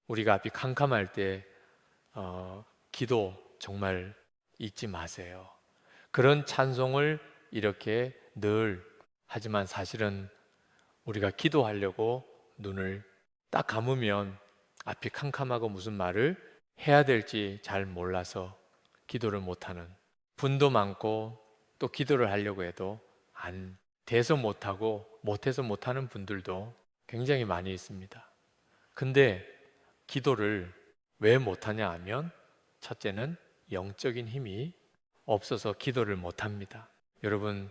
우리가 앞이 캄캄할 때 기도 정말 잊지 마세요. 그런 찬송을 이렇게 늘 하지만 사실은 우리가 기도하려고 눈을 딱 감으면 앞이 캄캄하고 무슨 말을 해야 될지 잘 몰라서 기도를 못하는 분도 많고 또 기도를 하려고 해도 안 돼서 못하고 못해서 못하는 분들도 굉장히 많이 있습니다. 근데 기도를 왜 못하냐 하면 첫째는 영적인 힘이 없어서 기도를 못합니다. 여러분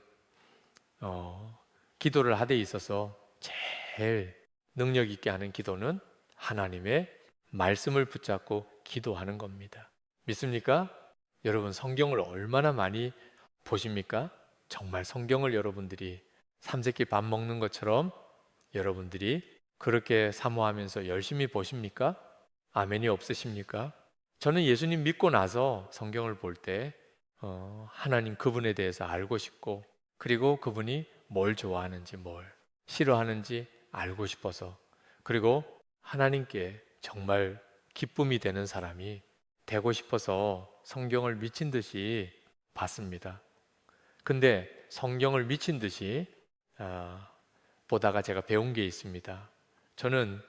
기도를 하되 있어서 제일 능력 있게 하는 기도는 하나님의 말씀을 붙잡고 기도하는 겁니다. 믿습니까? 여러분 성경을 얼마나 많이 보십니까? 정말 성경을 여러분들이 삼세끼 밥 먹는 것처럼 여러분들이 그렇게 사모하면서 열심히 보십니까? 아멘이 없으십니까? 저는 예수님 믿고 나서 성경을 볼 때 하나님 그분에 대해서 알고 싶고 그리고 그분이 뭘 좋아하는지 뭘 싫어하는지 알고 싶어서 그리고 하나님께 정말 기쁨이 되는 사람이 되고 싶어서 성경을 미친 듯이 봤습니다. 근데 성경을 미친 듯이 보다가 제가 배운 게 있습니다. 저는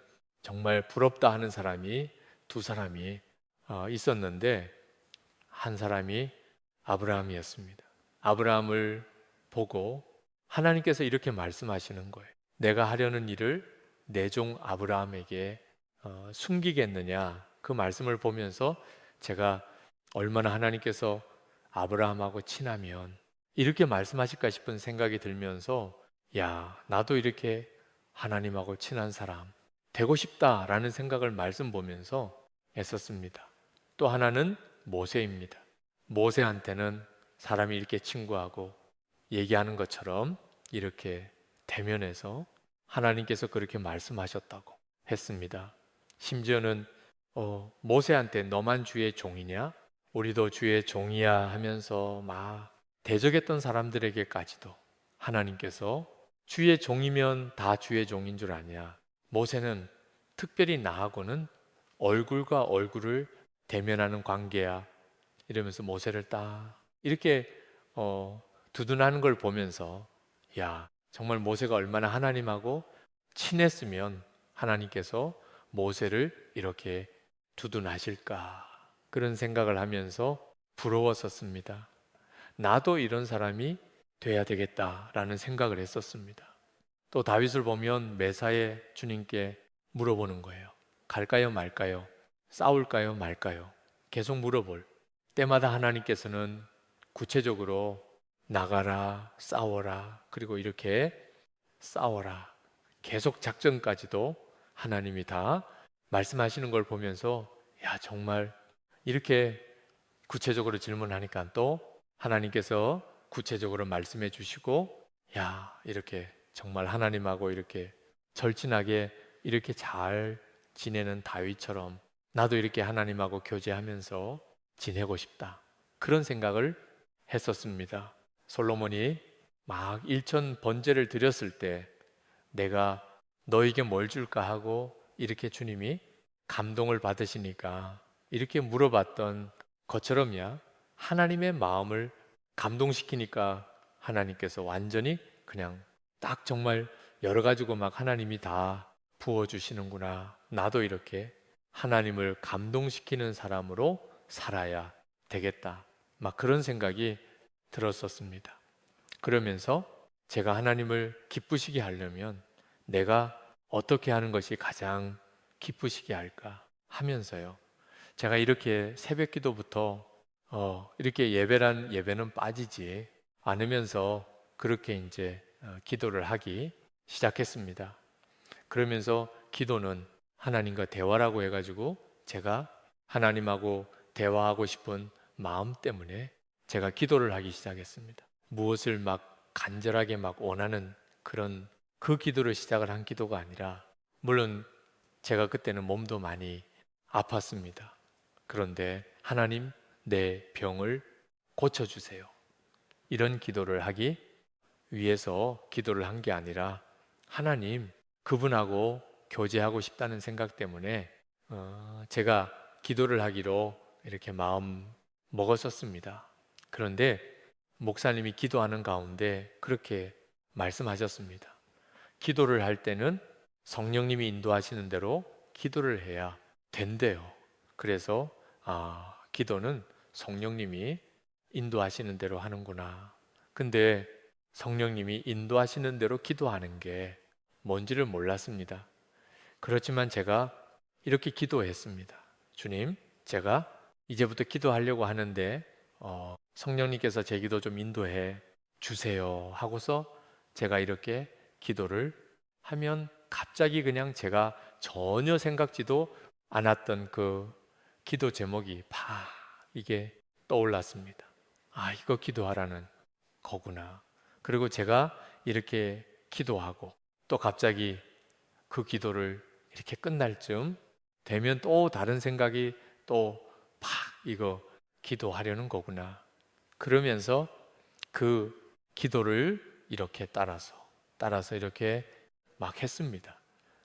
정말 부럽다 하는 사람이 두 사람이 있었는데 한 사람이 아브라함이었습니다. 아브라함을 보고 하나님께서 이렇게 말씀하시는 거예요. 내가 하려는 일을 내 종 아브라함에게 숨기겠느냐. 그 말씀을 보면서 제가 얼마나 하나님께서 아브라함하고 친하면 이렇게 말씀하실까 싶은 생각이 들면서 야, 나도 이렇게 하나님하고 친한 사람 되고 싶다라는 생각을 말씀 보면서 했었습니다. 또 하나는 모세입니다. 모세한테는 사람이 이렇게 친구하고 얘기하는 것처럼 이렇게 대면해서 하나님께서 그렇게 말씀하셨다고 했습니다. 심지어는 모세한테 너만 주의 종이냐? 우리도 주의 종이야 하면서 막 대적했던 사람들에게까지도 하나님께서 주의 종이면 다 주의 종인 줄 아냐? 모세는 특별히 나하고는 얼굴과 얼굴을 대면하는 관계야. 이러면서 모세를 딱 이렇게 두둔하는 걸 보면서 야, 정말 모세가 얼마나 하나님하고 친했으면 하나님께서 모세를 이렇게 두둔하실까 그런 생각을 하면서 부러웠었습니다. 나도 이런 사람이 돼야 되겠다라는 생각을 했었습니다. 또 다윗을 보면 매사에 주님께 물어보는 거예요. 갈까요, 말까요? 싸울까요, 말까요? 계속 물어볼 때마다 하나님께서는 구체적으로 나가라, 싸워라, 그리고 이렇게 싸워라. 계속 작전까지도 하나님이 다 말씀하시는 걸 보면서 야, 정말 이렇게 구체적으로 질문하니까 또 하나님께서 구체적으로 말씀해 주시고 야, 이렇게 정말 하나님하고 이렇게 절친하게 이렇게 잘 지내는 다윗처럼 나도 이렇게 하나님하고 교제하면서 지내고 싶다. 그런 생각을 했었습니다. 솔로몬이 막 일천 번제를 드렸을 때 내가 너에게 뭘 줄까 하고 이렇게 주님이 감동을 받으시니까 이렇게 물어봤던 것처럼요. 하나님의 마음을 감동시키니까 하나님께서 완전히 그냥 딱 정말 여러 가지고 막 하나님이 다 부어주시는구나. 나도 이렇게 하나님을 감동시키는 사람으로 살아야 되겠다. 막 그런 생각이 들었었습니다. 그러면서 제가 하나님을 기쁘시게 하려면 내가 어떻게 하는 것이 가장 기쁘시게 할까 하면서요. 제가 이렇게 새벽 기도부터 이렇게 예배란 예배는 빠지지 않으면서 그렇게 이제 기도를 하기 시작했습니다. 그러면서 기도는 하나님과 대화라고 해가지고 제가 하나님하고 대화하고 싶은 마음 때문에 제가 기도를 하기 시작했습니다. 무엇을 막 간절하게 막 원하는 그런 그 기도를 시작을 한 기도가 아니라 물론 제가 그때는 몸도 많이 아팠습니다. 그런데 하나님 내 병을 고쳐주세요. 이런 기도를 하기 위해서 기도를 한 게 아니라 하나님 그분하고 교제하고 싶다는 생각 때문에 제가 기도를 하기로 이렇게 마음 먹었었습니다. 그런데 목사님이 기도하는 가운데 그렇게 말씀하셨습니다. 기도를 할 때는 성령님이 인도하시는 대로 기도를 해야 된대요. 그래서 기도는 성령님이 인도하시는 대로 하는구나. 근데 성령님이 인도하시는 대로 기도하는 게 뭔지를 몰랐습니다. 그렇지만 제가 이렇게 기도했습니다. 주님, 제가 이제부터 기도하려고 하는데 성령님께서 제 기도 좀 인도해 주세요 하고서 제가 이렇게 기도를 하면 갑자기 그냥 제가 전혀 생각지도 않았던 그 기도 제목이 이게 떠올랐습니다. 이거 기도하라는 거구나. 그리고 제가 이렇게 기도하고 또 갑자기 그 기도를 이렇게 끝날 쯤 되면 또 다른 생각이 또 이거 기도하려는 거구나. 그러면서 그 기도를 이렇게 따라서 이렇게 막 했습니다.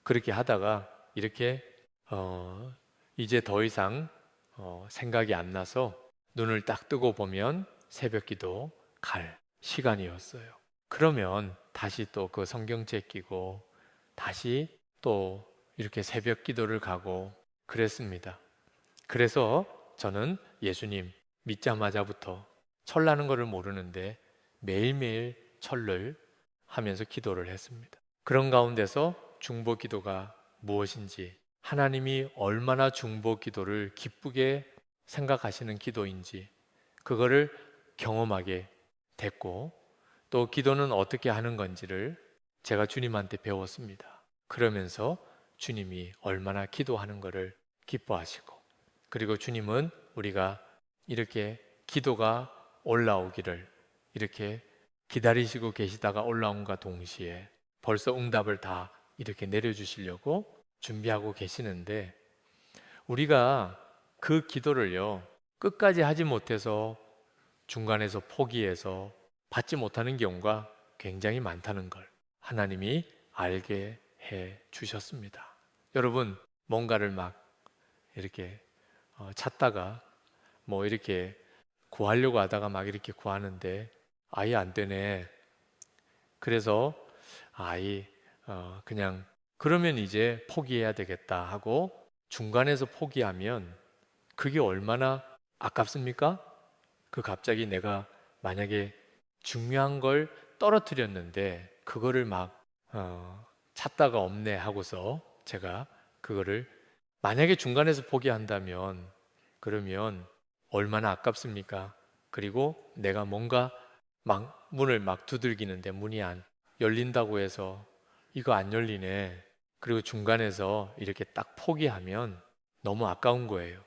그렇게 하다가 이렇게 이제 더 이상 생각이 안 나서 눈을 딱 뜨고 보면 새벽 기도 갈 시간이었어요. 그러면 다시 또 그 성경책 끼고 다시 또 이렇게 새벽 기도를 가고 그랬습니다. 그래서 저는 예수님 믿자마자부터 철나는 것을 모르는데 매일매일 철를 하면서 기도를 했습니다. 그런 가운데서 중보 기도가 무엇인지, 하나님이 얼마나 중보 기도를 기쁘게 생각하시는 기도인지 그거를 경험하게 됐고, 또 기도는 어떻게 하는 건지를 제가 주님한테 배웠습니다. 그러면서 주님이 얼마나 기도하는 것을 기뻐하시고, 그리고 주님은 우리가 이렇게 기도가 올라오기를 이렇게 기다리시고 계시다가 올라온과 동시에 벌써 응답을 다 이렇게 내려주시려고 준비하고 계시는데, 우리가 그 기도를요 끝까지 하지 못해서 중간에서 포기해서 받지 못하는 경우가 굉장히 많다는 걸 하나님이 알게 해 주셨습니다. 여러분, 뭔가를 막 이렇게 찾다가 뭐 이렇게 구하려고 하다가 막 이렇게 구하는데 아예 안 되네. 그래서 그냥 그러면 이제 포기해야 되겠다 하고 중간에서 포기하면 그게 얼마나 아깝습니까? 그 갑자기 내가 만약에 중요한 걸 떨어뜨렸는데 그거를 막 찾다가 없네 하고서 제가 그거를 만약에 중간에서 포기한다면 그러면 얼마나 아깝습니까? 그리고 내가 뭔가 막 문을 막 두들기는데 문이 안 열린다고 해서 이거 안 열리네. 그리고 중간에서 이렇게 딱 포기하면 너무 아까운 거예요.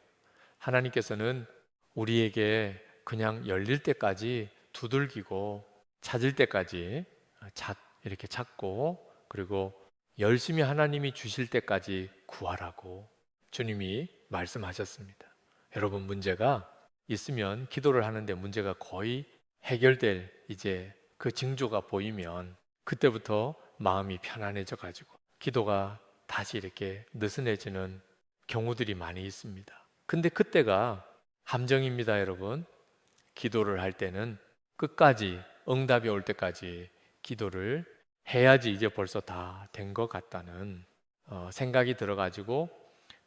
하나님께서는 우리에게 그냥 열릴 때까지 두들기고 찾을 때까지 이렇게 찾고 그리고 열심히 하나님이 주실 때까지 구하라고 주님이 말씀하셨습니다. 여러분, 문제가 있으면 기도를 하는데 문제가 거의 해결될 이제 그 징조가 보이면 그때부터 마음이 편안해져 가지고 기도가 다시 이렇게 느슨해지는 경우들이 많이 있습니다. 근데 그때가 함정입니다, 여러분. 기도를 할 때는 끝까지 응답이 올 때까지 기도를 해야지 이제 벌써 다 된 것 같다는 생각이 들어가지고,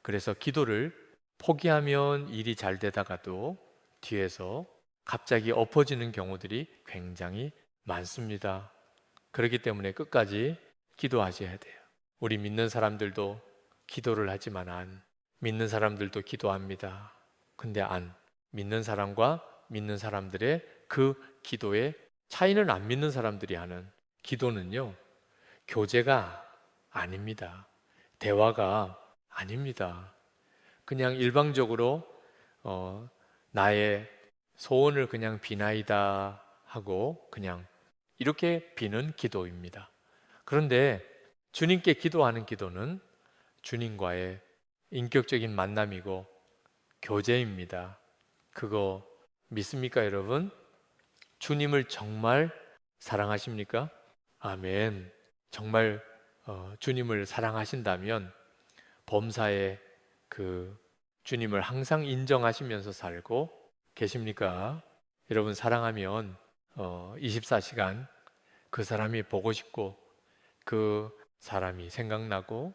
그래서 기도를 포기하면 일이 잘 되다가도 뒤에서 갑자기 엎어지는 경우들이 굉장히 많습니다. 그렇기 때문에 끝까지 기도하셔야 돼요. 우리 믿는 사람들도 기도를 하지만 안 믿는 사람들도 기도합니다. 근데 안 믿는 사람과 믿는 사람들의 그 기도의 차이는 안 믿는 사람들이 하는 기도는요, 교제가 아닙니다. 대화가 아닙니다. 그냥 일방적으로 나의 소원을 그냥 비나이다 하고 그냥 이렇게 비는 기도입니다. 그런데 주님께 기도하는 기도는 주님과의 인격적인 만남이고 교제입니다. 그거 믿습니까, 여러분? 주님을 정말 사랑하십니까? 아멘. 정말 주님을 사랑하신다면 범사에 그 주님을 항상 인정하시면서 살고 계십니까? 여러분 사랑하면 24시간 그 사람이 보고 싶고 그 사람이 생각나고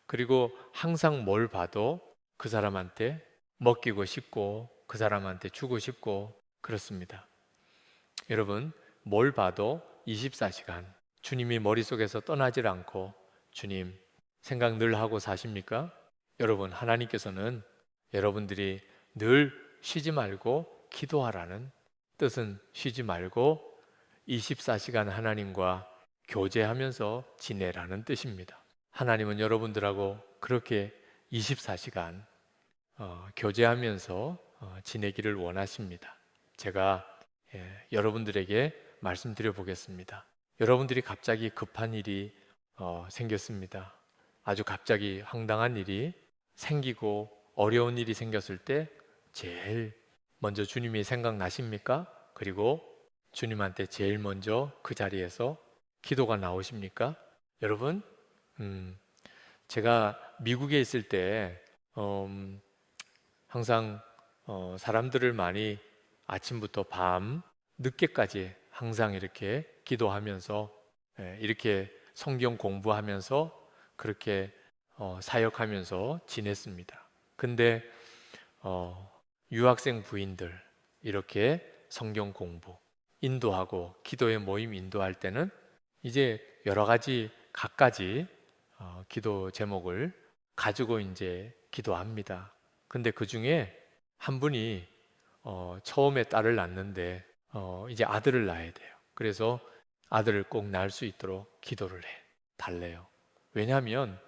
그리고 항상 뭘 봐도 그 사람한테 먹이고 싶고 그 사람한테 주고 싶고 그렇습니다. 여러분 뭘 봐도 24시간 주님이 머릿속에서 떠나질 않고 주님 생각 늘 하고 사십니까? 여러분 하나님께서는 여러분들이 늘 쉬지 말고 기도하라는 뜻은 쉬지 말고 24시간 하나님과 교제하면서 지내라는 뜻입니다. 하나님은 여러분들하고 그렇게 24시간 교제하면서 지내기를 원하십니다. 제가 여러분들에게 말씀드려 보겠습니다. 여러분들이 갑자기 급한 일이 생겼습니다. 아주 갑자기 황당한 일이 생기고 어려운 일이 생겼을 때 제일 먼저 주님이 생각나십니까? 그리고 주님한테 제일 먼저 그 자리에서 기도가 나오십니까? 여러분, 제가 미국에 있을 때 항상 사람들을 많이 아침부터 밤 늦게까지 항상 이렇게 기도하면서 이렇게 성경 공부하면서 그렇게 사역하면서 지냈습니다. 근데 유학생 부인들 이렇게 성경 공부 인도하고 기도의 모임 인도할 때는 이제 여러 가지 갖가지 기도 제목을 가지고 이제 기도합니다. 근데 그 중에 한 분이 처음에 딸을 낳는데 이제 아들을 낳아야 돼요. 그래서 아들을 꼭 낳을 수 있도록 기도를 달래요. 왜냐하면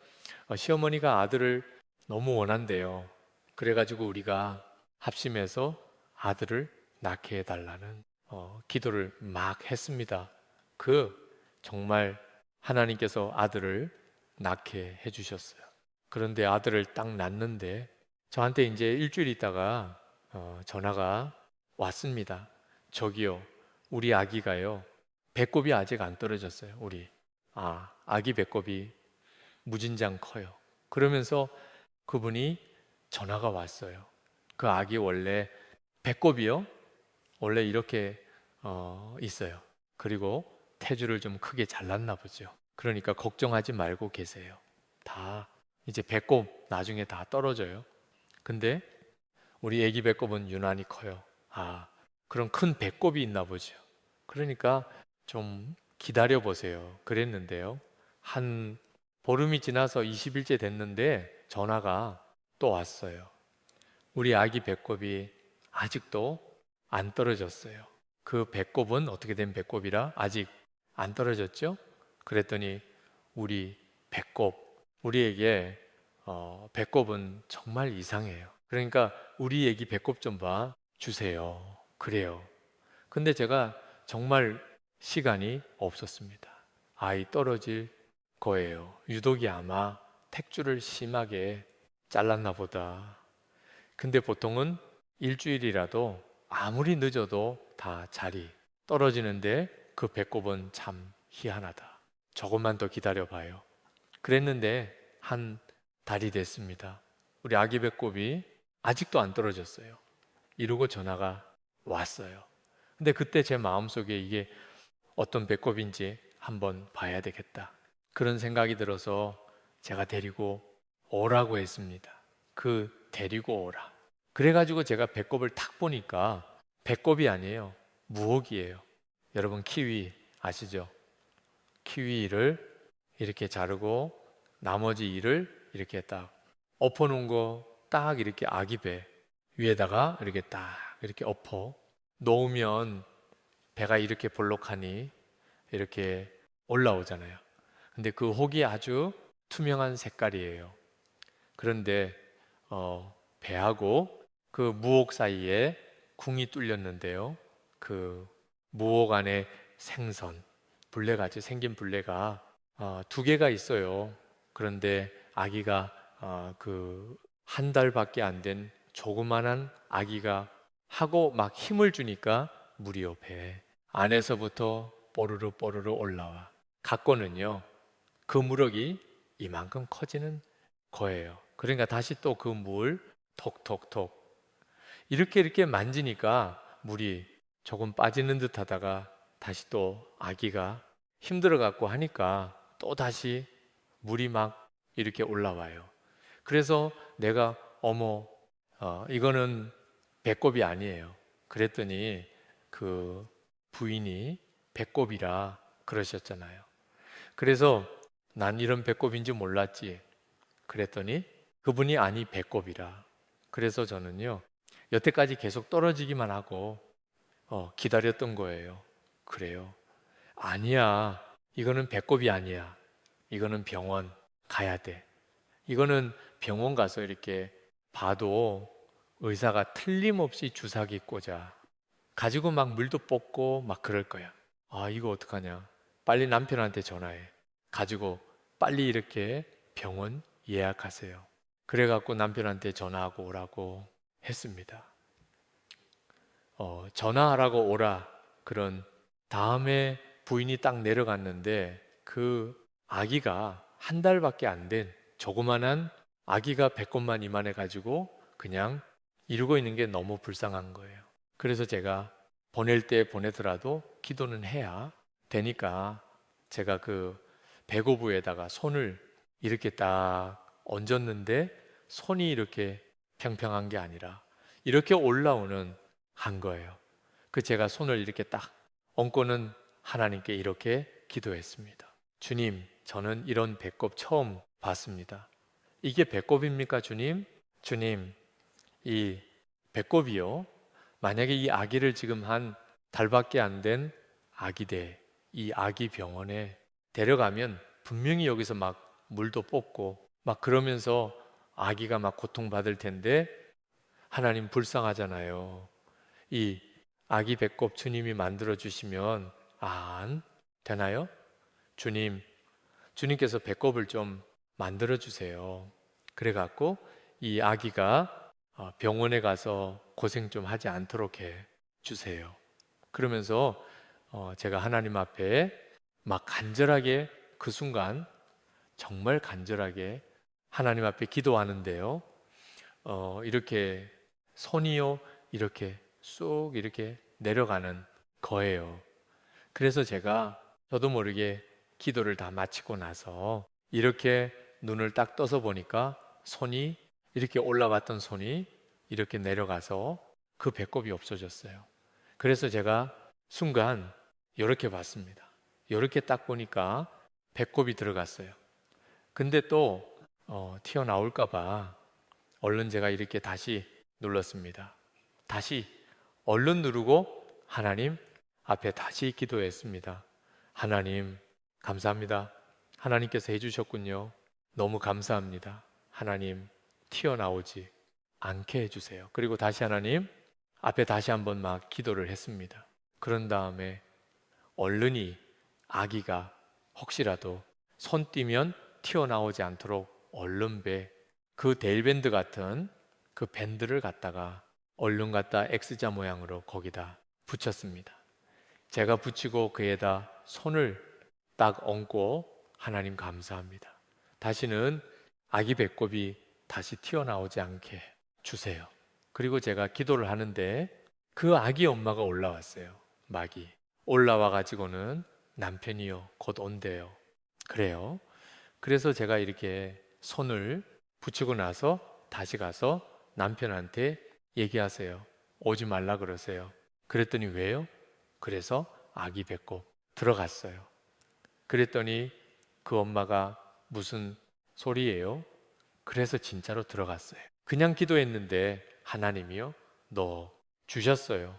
시어머니가 아들을 너무 원한대요. 그래가지고 우리가 합심해서 아들을 낳게 해달라는 기도를 막 했습니다. 정말 하나님께서 아들을 낳게 해주셨어요. 그런데 아들을 딱 낳는데 저한테 이제 일주일 있다가 전화가 왔습니다. 저기요, 우리 아기가요, 배꼽이 아직 안 떨어졌어요. 아기 배꼽이 무진장 커요. 그러면서 그분이 전화가 왔어요. 그 아기 원래 배꼽이요, 원래 이렇게 있어요. 그리고 태주를 좀 크게 잘랐나 보죠. 그러니까 걱정하지 말고 계세요. 다 이제 배꼽 나중에 다 떨어져요. 근데 우리 아기 배꼽은 유난히 커요. 그런 큰 배꼽이 있나 보죠. 그러니까 좀 기다려 보세요. 그랬는데요. 한 보름이 지나서 20일째 됐는데 전화가 또 왔어요. 우리 아기 배꼽이 아직도 안 떨어졌어요. 그 배꼽은 어떻게 된 배꼽이라 아직 안 떨어졌죠? 그랬더니 우리에게 배꼽은 정말 이상해요. 그러니까 우리 애기 배꼽 좀 봐 주세요. 그래요. 근데 제가 정말 시간이 없었습니다. 아이 떨어질 거예요. 유독이 아마 택주를 심하게 잘랐나 보다. 근데 보통은 일주일이라도 아무리 늦어도 다 자리 떨어지는데 그 배꼽은 참 희한하다. 조금만 더 기다려봐요. 그랬는데 한 달이 됐습니다. 우리 아기 배꼽이 아직도 안 떨어졌어요. 이러고 전화가 왔어요. 근데 그때 제 마음속에 이게 어떤 배꼽인지 한번 봐야 되겠다. 그런 생각이 들어서 제가 데리고 오라고 했습니다. 데리고 오라. 그래가지고 제가 배꼽을 탁 보니까 배꼽이 아니에요. 무옥이에요. 여러분 키위 아시죠? 키위를 이렇게 자르고 나머지 이를 이렇게 딱 엎어놓은 거 딱 이렇게 아기 배 위에다가 이렇게 딱 이렇게 엎어 놓으면 배가 이렇게 볼록하니 이렇게 올라오잖아요. 근데 그 혹이 아주 투명한 색깔이에요. 그런데 배하고 그 무옥 사이에 궁이 뚫렸는데요. 그 무옥 안에 불레같이 생긴 불레가 두 개가 있어요. 그런데 아기가 한 달밖에 안 된 조그만한 아기가 하고 막 힘을 주니까 무리요 배 안에서부터 뽀르르 뽀르르 올라와. 갖고는요 그 무럭이 이만큼 커지는 거예요. 그러니까 다시 또 그 물 톡톡톡 이렇게 만지니까 물이 조금 빠지는 듯 하다가 다시 또 아기가 힘들어 갖고 하니까 또 다시 물이 막 이렇게 올라와요. 그래서 내가 어머, 이거는 배꼽이 아니에요. 그랬더니 그 부인이 배꼽이라 그러셨잖아요. 그래서 난 이런 배꼽인지 몰랐지. 그랬더니 그분이 아니 배꼽이라. 그래서 저는요, 여태까지 계속 떨어지기만 하고 기다렸던 거예요. 그래요. 아니야. 이거는 배꼽이 아니야. 이거는 병원 가야 돼. 이거는 병원 가서 이렇게 봐도 의사가 틀림없이 주사기 꽂아. 가지고 막 물도 뽑고 막 그럴 거야. 아, 이거 어떡하냐. 빨리 남편한테 전화해. 가지고 빨리 이렇게 병원 예약하세요. 그래갖고 남편한테 전화하고 오라고 했습니다. 전화하라고 오라. 그런 다음에 부인이 딱 내려갔는데 그 아기가 한 달밖에 안 된 조그만한 아기가 배꼽만 이만해 가지고 그냥 이러고 있는 게 너무 불쌍한 거예요. 그래서 제가 보낼 때 보내더라도 기도는 해야 되니까 제가 그 배고부에다가 손을 이렇게 딱 얹었는데 손이 이렇게 평평한 게 아니라 이렇게 올라오는 한 거예요. 그 제가 손을 이렇게 딱 얹고는 하나님께 이렇게 기도했습니다. 주님, 저는 이런 배꼽 처음 봤습니다. 이게 배꼽입니까, 주님? 주님, 이 배꼽이요. 만약에 이 아기를 지금 한 달밖에 안 된 아기대, 이 아기 병원에 데려가면 분명히 여기서 막 물도 뽑고 막 그러면서 아기가 막 고통받을 텐데 하나님 불쌍하잖아요. 이 아기 배꼽 주님이 만들어 주시면 안 되나요? 주님, 주님께서 배꼽을 좀 만들어 주세요. 그래 갖고 이 아기가 병원에 가서 고생 좀 하지 않도록 해 주세요. 그러면서 제가 하나님 앞에 막 간절하게 그 순간 정말 간절하게 하나님 앞에 기도하는데요. 이렇게 손이요 이렇게 쑥 이렇게 내려가는 거예요. 그래서 제가 저도 모르게 기도를 다 마치고 나서 이렇게 눈을 딱 떠서 보니까 손이 이렇게 올라왔던 손이 이렇게 내려가서 그 배꼽이 없어졌어요. 그래서 제가 순간 이렇게 봤습니다. 이렇게 딱 보니까 배꼽이 들어갔어요. 근데 또 튀어나올까 봐 얼른 제가 이렇게 다시 눌렀습니다. 다시 얼른 누르고 하나님 앞에 다시 기도했습니다. 하나님 감사합니다. 하나님께서 해주셨군요. 너무 감사합니다. 하나님 튀어나오지 않게 해주세요. 그리고 다시 하나님 앞에 다시 한번 막 기도를 했습니다. 그런 다음에 얼른이 아기가 혹시라도 손 띄면 튀어나오지 않도록 얼른 그 데일밴드 같은 그 밴드를 갖다가 얼른 갖다 X자 모양으로 거기다 붙였습니다. 제가 붙이고 그에다 손을 딱 얹고 하나님 감사합니다. 다시는 아기 배꼽이 다시 튀어나오지 않게 주세요. 그리고 제가 기도를 하는데 그 아기 엄마가 올라왔어요. 막이 올라와 가지고는 남편이요 곧 온대요. 그래요. 그래서 제가 이렇게 손을 붙이고 나서 다시 가서 남편한테 얘기하세요. 오지 말라 그러세요. 그랬더니 왜요? 그래서 아기 배꼽 들어갔어요. 그랬더니 그 엄마가 무슨 소리예요? 그래서 진짜로 들어갔어요. 그냥 기도했는데 하나님이요? 너 주셨어요.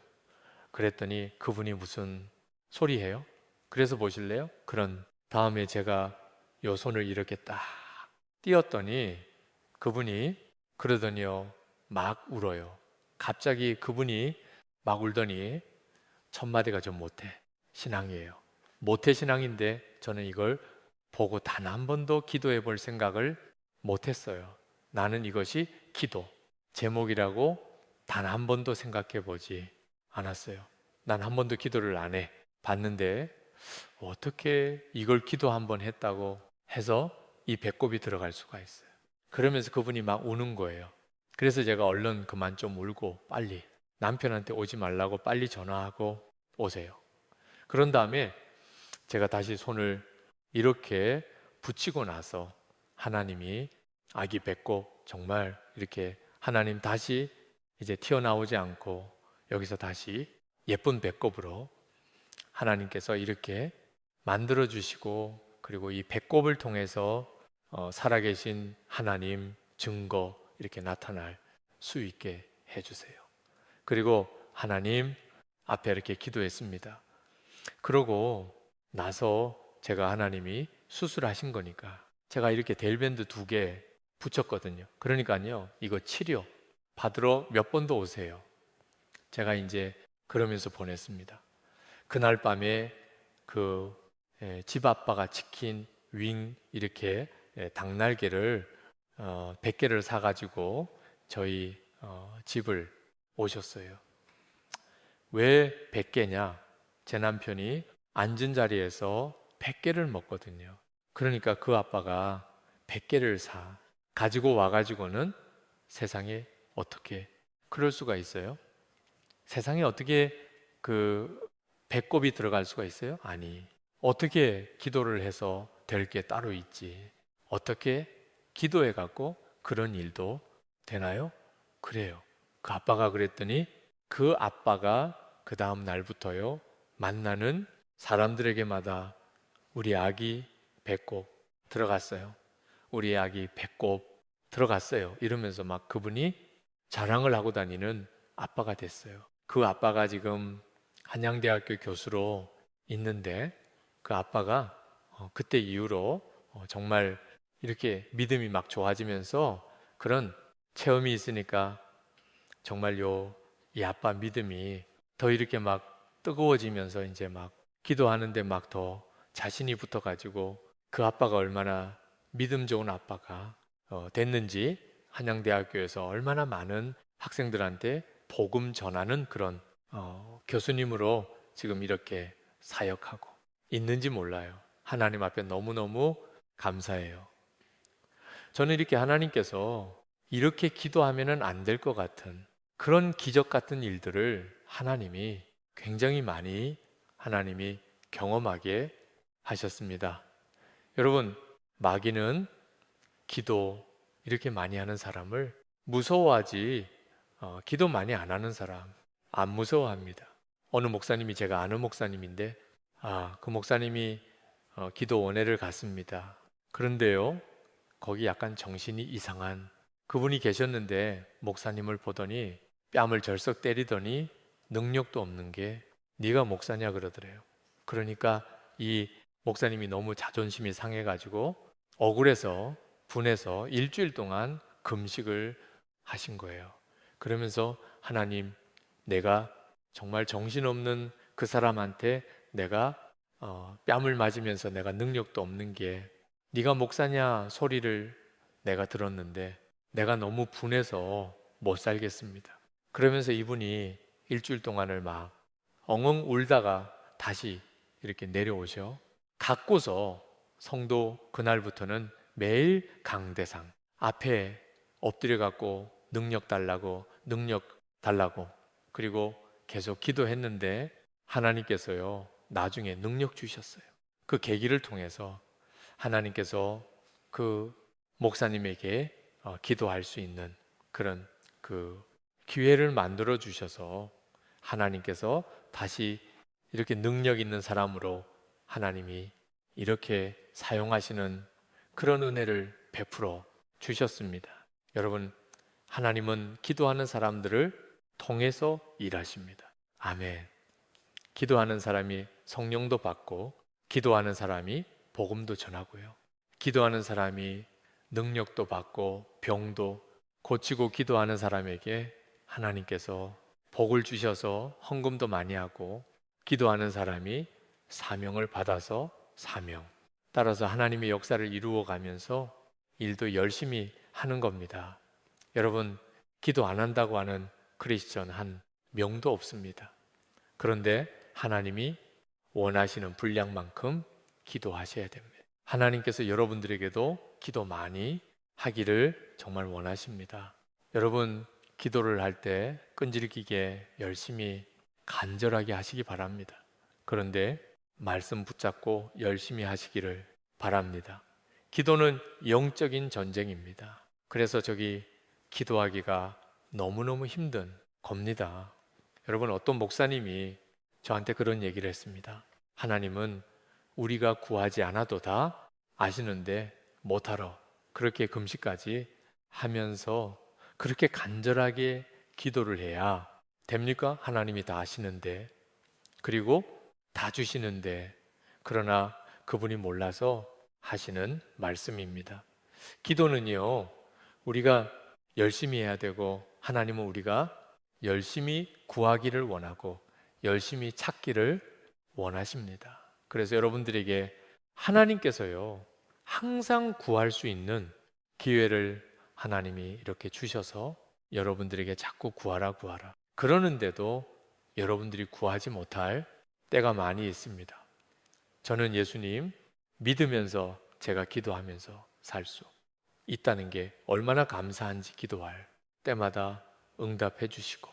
그랬더니 그분이 무슨 소리해요? 그래서 보실래요? 그런 다음에 제가 요 손을 이렇게 딱 띄었더니 그분이 그러더니요 막 울어요. 갑자기 그분이 막 울더니 첫 마디가 좀 모태 신앙이에요. 모태 신앙인데 저는 이걸 보고 단 한 번도 기도해 볼 생각을 못했어요. 나는 이것이 기도 제목이라고 단 한 번도 생각해 보지 않았어요. 난 한 번도 기도를 안 해 봤는데 어떻게 이걸 기도 한 번 했다고 해서 이 배꼽이 들어갈 수가 있어요. 그러면서 그분이 막 우는 거예요. 그래서 제가 얼른 그만 좀 울고 빨리 남편한테 오지 말라고 빨리 전화하고 오세요. 그런 다음에 제가 다시 손을 이렇게 붙이고 나서 하나님이 아기 뵙고 정말 이렇게 하나님 다시 이제 튀어나오지 않고 여기서 다시 예쁜 배꼽으로 하나님께서 이렇게 만들어 주시고, 그리고 이 배꼽을 통해서 살아계신 하나님 증거 이렇게 나타날 수 있게 해주세요. 그리고 하나님 앞에 이렇게 기도했습니다. 그러고 나서 제가 하나님이 수술하신 거니까 제가 이렇게 데일밴드 2개 붙였거든요. 그러니까요, 이거 치료 받으러 몇 번 더 오세요. 제가 이제 그러면서 보냈습니다. 그날 밤에 그 집 아빠가 치킨 윙 이렇게 닭날개를 100개를 사가지고 저희 집을 오셨어요. 왜 100개냐? 제 남편이 앉은 자리에서 100개를 먹거든요. 그러니까 그 아빠가 100개를 가지고 와가지고는 세상에 어떻게 그럴 수가 있어요? 세상에 어떻게 그 배꼽이 들어갈 수가 있어요? 아니, 어떻게 기도를 해서 될 게 따로 있지? 어떻게 기도해 갖고 그런 일도 되나요? 그래요. 그 아빠가 그랬더니 그 아빠가 그 다음 날부터요, 만나는 사람들에게마다 우리 아기 배꼽 들어갔어요. 우리 아기 배꼽 들어갔어요. 이러면서 막 그분이 자랑을 하고 다니는 아빠가 됐어요. 그 아빠가 지금 한양대학교 교수로 있는데 그 아빠가 그때 이후로 정말 이렇게 믿음이 막 좋아지면서 그런 체험이 있으니까 정말요, 이 아빠 믿음이 더 이렇게 막 뜨거워지면서 이제 막 기도하는데 막 더 자신이 붙어가지고 그 아빠가 얼마나 믿음 좋은 아빠가 됐는지 한양대학교에서 얼마나 많은 학생들한테 복음 전하는 그런 교수님으로 지금 이렇게 사역하고 있는지 몰라요. 하나님 앞에 너무너무 감사해요. 저는 이렇게 하나님께서 이렇게 기도하면은 안 될 것 같은 그런 기적 같은 일들을 하나님이 굉장히 많이 하나님이 경험하게 하셨습니다. 여러분, 마귀는 기도 이렇게 많이 하는 사람을 무서워하지, 기도 많이 안 하는 사람 안 무서워합니다. 어느 목사님이, 제가 아는 목사님인데, 그 목사님이 기도 원회를 갔습니다. 그런데요, 거기 약간 정신이 이상한 그분이 계셨는데 목사님을 보더니 뺨을 절썩 때리더니 능력도 없는 게 네가 목사냐 그러더래요. 그러니까 이 목사님이 너무 자존심이 상해가지고 억울해서 분해서 일주일 동안 금식을 하신 거예요. 그러면서 하나님, 내가 정말 정신없는 그 사람한테 내가 뺨을 맞으면서 내가 능력도 없는 게 네가 목사냐 소리를 내가 들었는데 내가 너무 분해서 못 살겠습니다. 그러면서 이분이 일주일 동안을 막 엉엉 울다가 다시 이렇게 내려오셔 갖고서 성도 그날부터는 매일 강대상 앞에 엎드려 갖고 능력 달라고 그리고 계속 기도했는데 하나님께서요 나중에 능력 주셨어요. 그 계기를 통해서 하나님께서 그 목사님에게 기도할 수 있는 그런 그 기회를 만들어 주셔서 하나님께서 다시 이렇게 능력 있는 사람으로 하나님이 이렇게 사용하시는 그런 은혜를 베풀어 주셨습니다. 여러분, 하나님은 기도하는 사람들을 통해서 일하십니다. 아멘. 기도하는 사람이 성령도 받고, 기도하는 사람이 복음도 전하고요. 기도하는 사람이 능력도 받고 병도 고치고 기도하는 사람에게 하나님께서 복을 주셔서 헌금도 많이 하고, 기도하는 사람이 사명을 받아서 사명 따라서 하나님의 역사를 이루어 가면서 일도 열심히 하는 겁니다. 여러분, 기도 안 한다고 하는 크리스천 한 명도 없습니다. 그런데 하나님이 원하시는 분량만큼 기도하셔야 됩니다. 하나님께서 여러분들에게도 기도 많이 하기를 정말 원하십니다. 여러분, 기도를 할 때 끈질기게 열심히 간절하게 하시기 바랍니다. 그런데 말씀 붙잡고 열심히 하시기를 바랍니다. 기도는 영적인 전쟁입니다. 그래서 저기 기도하기가 너무너무 힘든 겁니다. 여러분, 어떤 목사님이 저한테 그런 얘기를 했습니다. 하나님은 우리가 구하지 않아도 다 아시는데 못하러 그렇게 금식까지 하면서 그렇게 간절하게 기도를 해야 됩니까? 하나님이 다 아시는데, 그리고 다 주시는데, 그러나 그분이 몰라서 하시는 말씀입니다. 기도는요, 우리가 열심히 해야 되고, 하나님은 우리가 열심히 구하기를 원하고 열심히 찾기를 원하십니다. 그래서 여러분들에게 하나님께서요, 항상 구할 수 있는 기회를 하나님이 이렇게 주셔서 여러분들에게 자꾸 구하라 구하라 그러는데도 여러분들이 구하지 못할 때가 많이 있습니다. 저는 예수님 믿으면서 제가 기도하면서 살 수 있다는 게 얼마나 감사한지 기도할 때마다 응답해 주시고,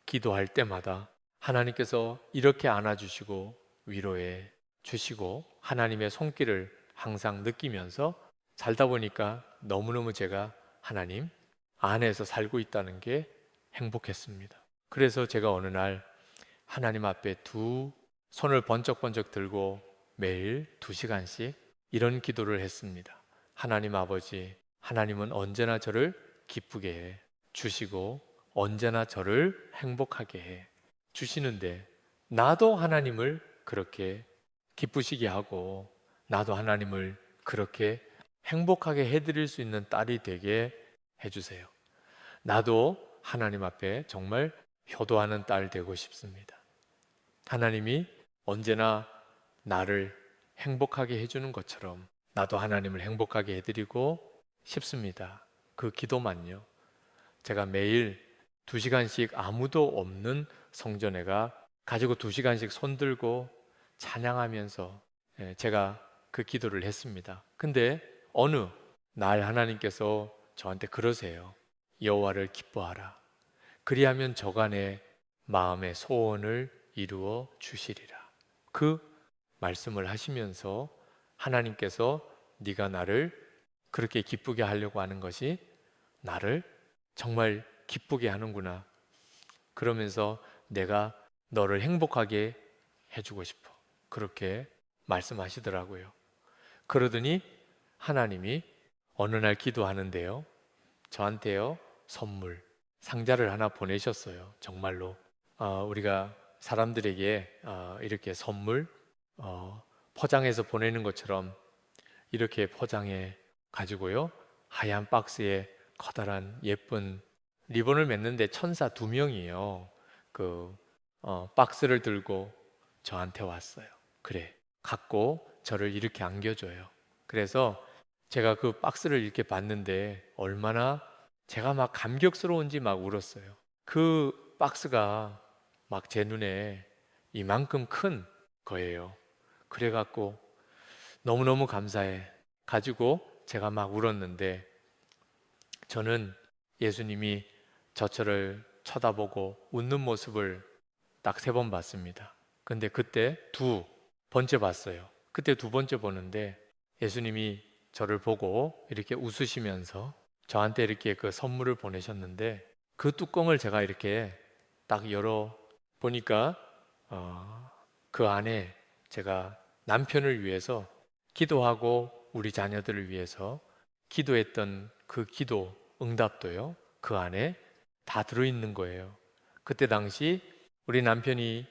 기도할 때마다 하나님께서 이렇게 안아주시고 위로해 주시고 하나님의 손길을 항상 느끼면서 살다 보니까 너무너무 제가 하나님 안에서 살고 있다는 게 행복했습니다. 그래서 제가 어느 날 하나님 앞에 두 손을 번쩍번쩍 들고 매일 2시간씩 이런 기도를 했습니다. 하나님 아버지, 하나님은 언제나 저를 기쁘게 해 주시고 언제나 저를 행복하게 해 주시는데, 나도 하나님을 그렇게 기쁘시게 하고 나도 하나님을 그렇게 행복하게 해드릴 수 있는 딸이 되게 해주세요. 나도 하나님 앞에 정말 효도하는 딸 되고 싶습니다. 하나님이 언제나 나를 행복하게 해주는 것처럼 나도 하나님을 행복하게 해드리고 싶습니다. 그 기도만요. 제가 매일 2시간씩 아무도 없는 성전에가 가지고 2시간씩 손들고 찬양하면서 제가 그 기도를 했습니다. 근데 어느 날 하나님께서 저한테 그러세요. 여호와를 기뻐하라. 그리하면 저간의 마음의 소원을 이루어 주시리라. 그 말씀을 하시면서 하나님께서 네가 나를 그렇게 기쁘게 하려고 하는 것이 나를 정말 기쁘게 하는구나. 그러면서 내가 너를 행복하게 해주고 싶어. 그렇게 말씀하시더라고요. 그러더니 하나님이 어느 날 기도하는데요, 저한테요 선물 상자를 하나 보내셨어요. 정말로 우리가 사람들에게 이렇게 선물 포장해서 보내는 것처럼 이렇게 포장해 가지고요, 하얀 박스에 커다란 예쁜 리본을 맸는데 천사 2명이요 그 박스를 들고 저한테 왔어요. 그래, 갖고 저를 이렇게 안겨줘요. 그래서 제가 그 박스를 이렇게 봤는데 얼마나 제가 막 감격스러운지 막 울었어요. 그 박스가 막 제 눈에 이만큼 큰 거예요. 그래갖고 너무너무 감사해 가지고 제가 막 울었는데, 저는 예수님이 저를 쳐다보고 웃는 모습을 딱 3번 봤습니다. 근데 그때 2번째 봤어요. 그때 2번째 보는데 예수님이 저를 보고 이렇게 웃으시면서 저한테 이렇게 그 선물을 보내셨는데, 그 뚜껑을 제가 이렇게 딱 열어 보니까 그 안에 제가 남편을 위해서 기도하고 우리 자녀들을 위해서 기도했던 그 기도 응답도요, 그 안에 다 들어있는 거예요. 그때 당시 우리 남편이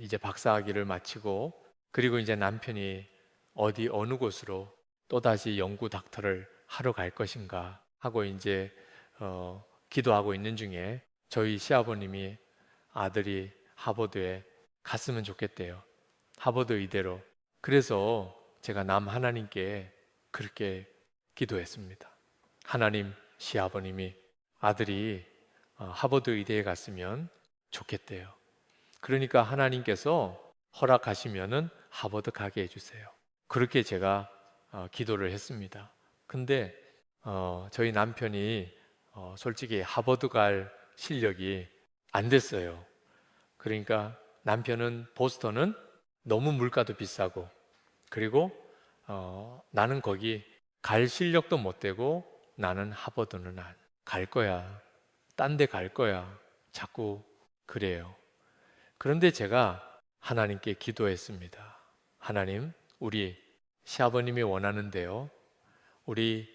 이제 박사학위를 마치고, 그리고 이제 남편이 어느 곳으로 또다시 연구 닥터를 하러 갈 것인가 하고 이제 기도하고 있는 중에 저희 시아버님이 아들이 하버드에 갔으면 좋겠대요. 하버드 의대로. 그래서 제가 남 하나님께 그렇게 기도했습니다. 하나님, 시아버님이 아들이 하버드 의대에 갔으면 좋겠대요. 그러니까 하나님께서 허락하시면은 하버드 가게 해주세요. 그렇게 제가 기도를 했습니다. 근데 저희 남편이 솔직히 하버드 갈 실력이 안 됐어요. 그러니까 남편은 보스턴은 너무 물가도 비싸고, 그리고 나는 거기 갈 실력도 못 되고, 나는 하버드는 안 갈 거야. 딴 데 갈 거야. 자꾸 그래요. 그런데 제가 하나님께 기도했습니다. 하나님, 우리 시아버님이 원하는 대로, 우리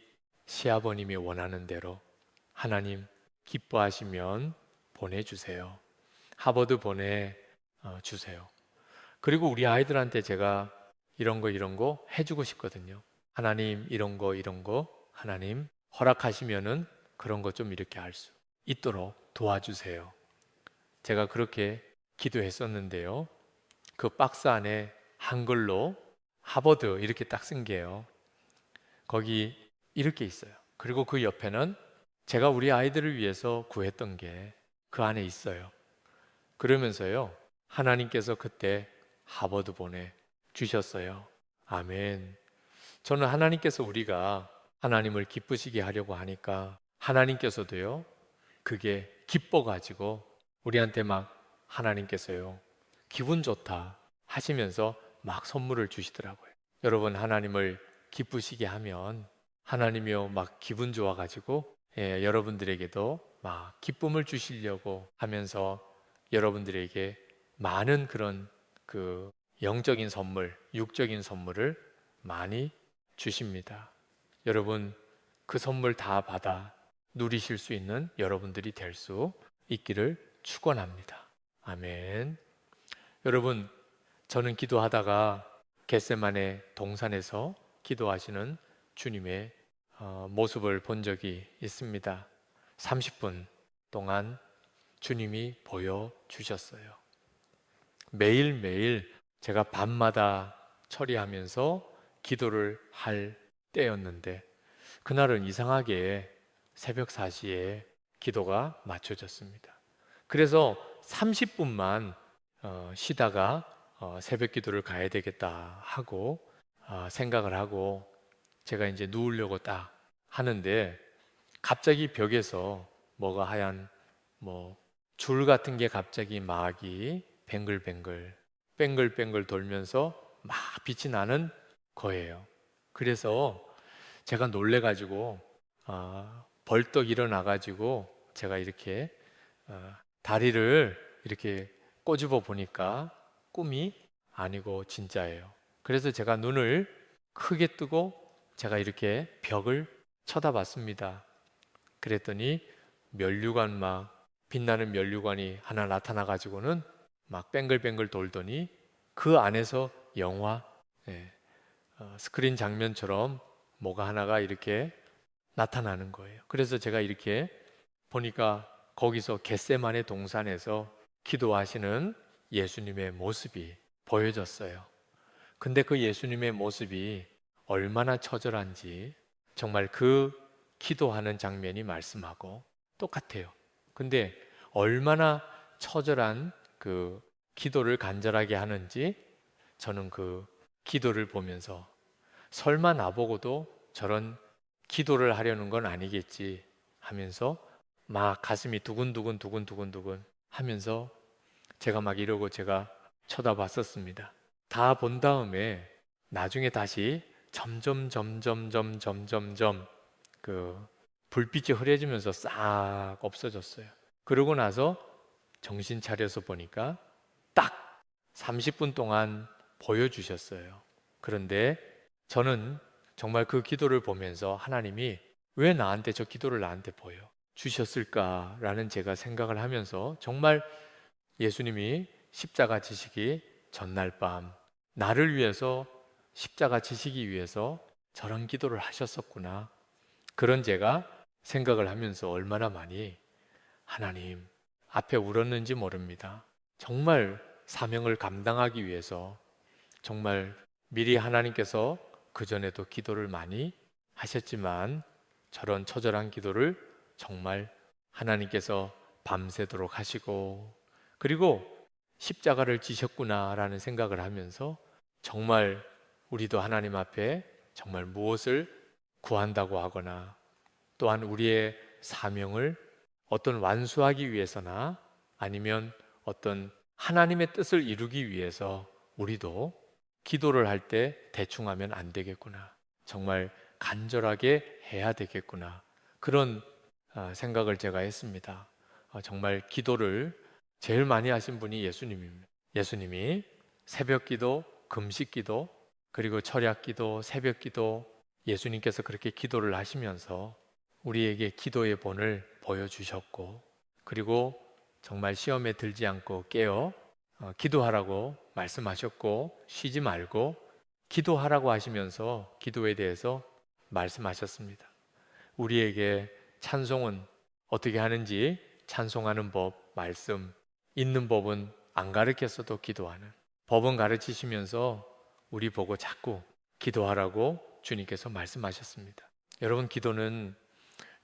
시아버님이 원하는 대로 하나님 기뻐하시면 보내주세요. 하버드 보내주세요. 그리고 우리 아이들한테 제가 이런 거 해주고 싶거든요. 하나님 이런 거 하나님 허락하시면은 그런 거 좀 이렇게 할 수 있도록 도와주세요. 제가 그렇게 기도했었는데요. 그 박스 안에 한글로 하버드 이렇게 딱 쓴 게요. 거기 이렇게 있어요. 그리고 그 옆에는 제가 우리 아이들을 위해서 구했던 게 그 안에 있어요. 그러면서요, 하나님께서 그때 하버드 보내 주셨어요. 아멘. 저는 하나님께서 우리가 하나님을 기쁘시게 하려고 하니까 하나님께서도요, 그게 기뻐가지고 우리한테 막 하나님께서요, 기분 좋다 하시면서 막 선물을 주시더라고요. 여러분, 하나님을 기쁘시게 하면 하나님이요, 막 기분 좋아가지고 여러분들에게도 막 기쁨을 주시려고 하면서 여러분들에게 많은 그런 그 영적인 선물, 육적인 선물을 많이 주십니다. 여러분, 그 선물 다 받아 누리실 수 있는 여러분들이 될 수 있기를 축원합니다. 아멘. 여러분, 저는 기도하다가 겟세마네 동산에서 기도하시는 주님의 모습을 본 적이 있습니다. 30분 동안 주님이 보여주셨어요. 매일매일 제가 밤마다 처리하면서 기도를 할 때였는데, 그날은 이상하게 새벽 4시에 기도가 맞춰졌습니다. 그래서 30분만 쉬다가 새벽 기도를 가야 되겠다 하고 생각을 하고 제가 이제 누우려고 딱 하는데, 갑자기 벽에서 뭐가 하얀 뭐 줄 같은 게 갑자기 막이 뱅글뱅글 뱅글뱅글 돌면서 막 빛이 나는 거예요. 그래서 제가 놀래가지고 벌떡 일어나가지고 제가 이렇게 다리를 이렇게 꼬집어 보니까 꿈이 아니고 진짜예요. 그래서 제가 눈을 크게 뜨고 제가 이렇게 벽을 쳐다봤습니다. 그랬더니 면류관 막 빛나는 면류관이 하나 나타나 가지고는 막 뱅글뱅글 돌더니 그 안에서 영화 스크린 장면처럼 뭐가 하나가 이렇게 나타나는 거예요. 그래서 제가 이렇게 보니까 거기서 겟세마네 동산에서 기도하시는 예수님의 모습이 보여졌어요. 근데 그 예수님의 모습이 얼마나 처절한지 정말 그 기도하는 장면이 말씀하고 똑같아요. 근데 얼마나 처절한 그 기도를 간절하게 하는지 저는 그 기도를 보면서 설마 나보고도 저런 기도를 하려는 건 아니겠지 하면서 막 가슴이 두근두근 두근두근 하면서 제가 막 이러고 제가 쳐다봤었습니다. 다 본 다음에 나중에 다시 점점 그 불빛이 흐려지면서 싹 없어졌어요. 그러고 나서 정신 차려서 보니까 딱 30분 동안 보여주셨어요. 그런데 저는 정말 그 기도를 보면서 하나님이 왜 나한테 저 기도를 나한테 보여 주셨을까라는 제가 생각을 하면서 정말 예수님이 십자가 지시기 전날 밤 나를 위해서 십자가 지시기 위해서 저런 기도를 하셨었구나. 그런 제가 생각을 하면서 얼마나 많이 하나님 앞에 울었는지 모릅니다. 정말 사명을 감당하기 위해서 정말 미리 하나님께서 그전에도 기도를 많이 하셨지만 저런 처절한 기도를 정말 하나님께서 밤새도록 하시고 그리고 십자가를 지셨구나라는 생각을 하면서 정말 우리도 하나님 앞에 정말 무엇을 구한다고 하거나 또한 우리의 사명을 어떤 완수하기 위해서나 아니면 어떤 하나님의 뜻을 이루기 위해서 우리도 기도를 할 때 대충 하면 안 되겠구나. 정말 간절하게 해야 되겠구나. 그런 생각을 제가 했습니다. 정말 기도를 제일 많이 하신 분이 예수님입니다. 예수님이 새벽 기도, 금식 기도, 그리고 철야 기도, 새벽 기도, 예수님께서 그렇게 기도를 하시면서 우리에게 기도의 본을 보여주셨고, 그리고 정말 시험에 들지 않고 깨어 기도하라고 말씀하셨고, 쉬지 말고 기도하라고 하시면서 기도에 대해서 말씀하셨습니다. 우리에게 찬송은 어떻게 하는지 찬송하는 법, 말씀, 있는 법은 안 가르쳤어도 기도하는 법은 가르치시면서 우리 보고 자꾸 기도하라고 주님께서 말씀하셨습니다. 여러분, 기도는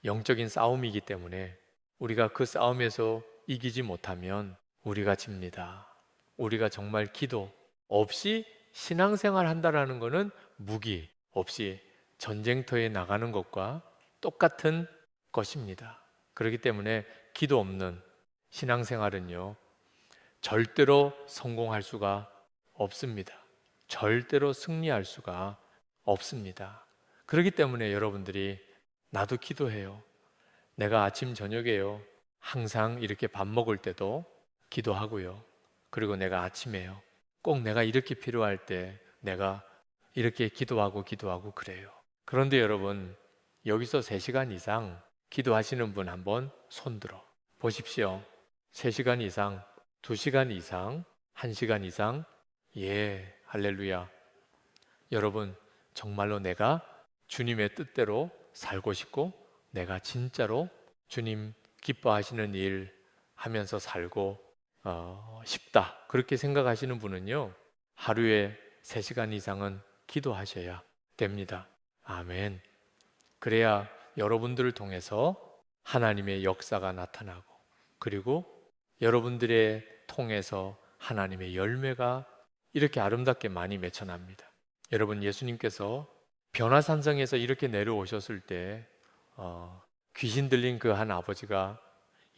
영적인 싸움이기 때문에 우리가 그 싸움에서 이기지 못하면 우리가 집니다. 우리가 정말 기도 없이 신앙생활 한다라는 것은 무기 없이 전쟁터에 나가는 것과 똑같은 것입니다. 그렇기 때문에 기도 없는 신앙생활은요, 절대로 성공할 수가 없습니다. 절대로 승리할 수가 없습니다. 그렇기 때문에 여러분들이 나도 기도해요. 내가 아침 저녁에요. 항상 이렇게 밥 먹을 때도 기도하고요. 그리고 내가 아침에요. 꼭 내가 이렇게 필요할 때 내가 이렇게 기도하고 그래요. 그런데 여러분, 여기서 3시간 이상 기도하시는 분 한번 손들어 보십시오. 3시간 이상, 2시간 이상, 1시간 이상, 예, 할렐루야. 여러분, 정말로 내가 주님의 뜻대로 살고 싶고 내가 진짜로 주님 기뻐하시는 일 하면서 살고 싶다. 그렇게 생각하시는 분은요, 하루에 3시간 이상은 기도하셔야 됩니다. 아멘. 그래야 여러분들을 통해서 하나님의 역사가 나타나고, 그리고 여러분들의 통해서 하나님의 열매가 이렇게 아름답게 많이 맺혀납니다. 여러분, 예수님께서 변화산성에서 이렇게 내려오셨을 때 귀신 들린 그 한 아버지가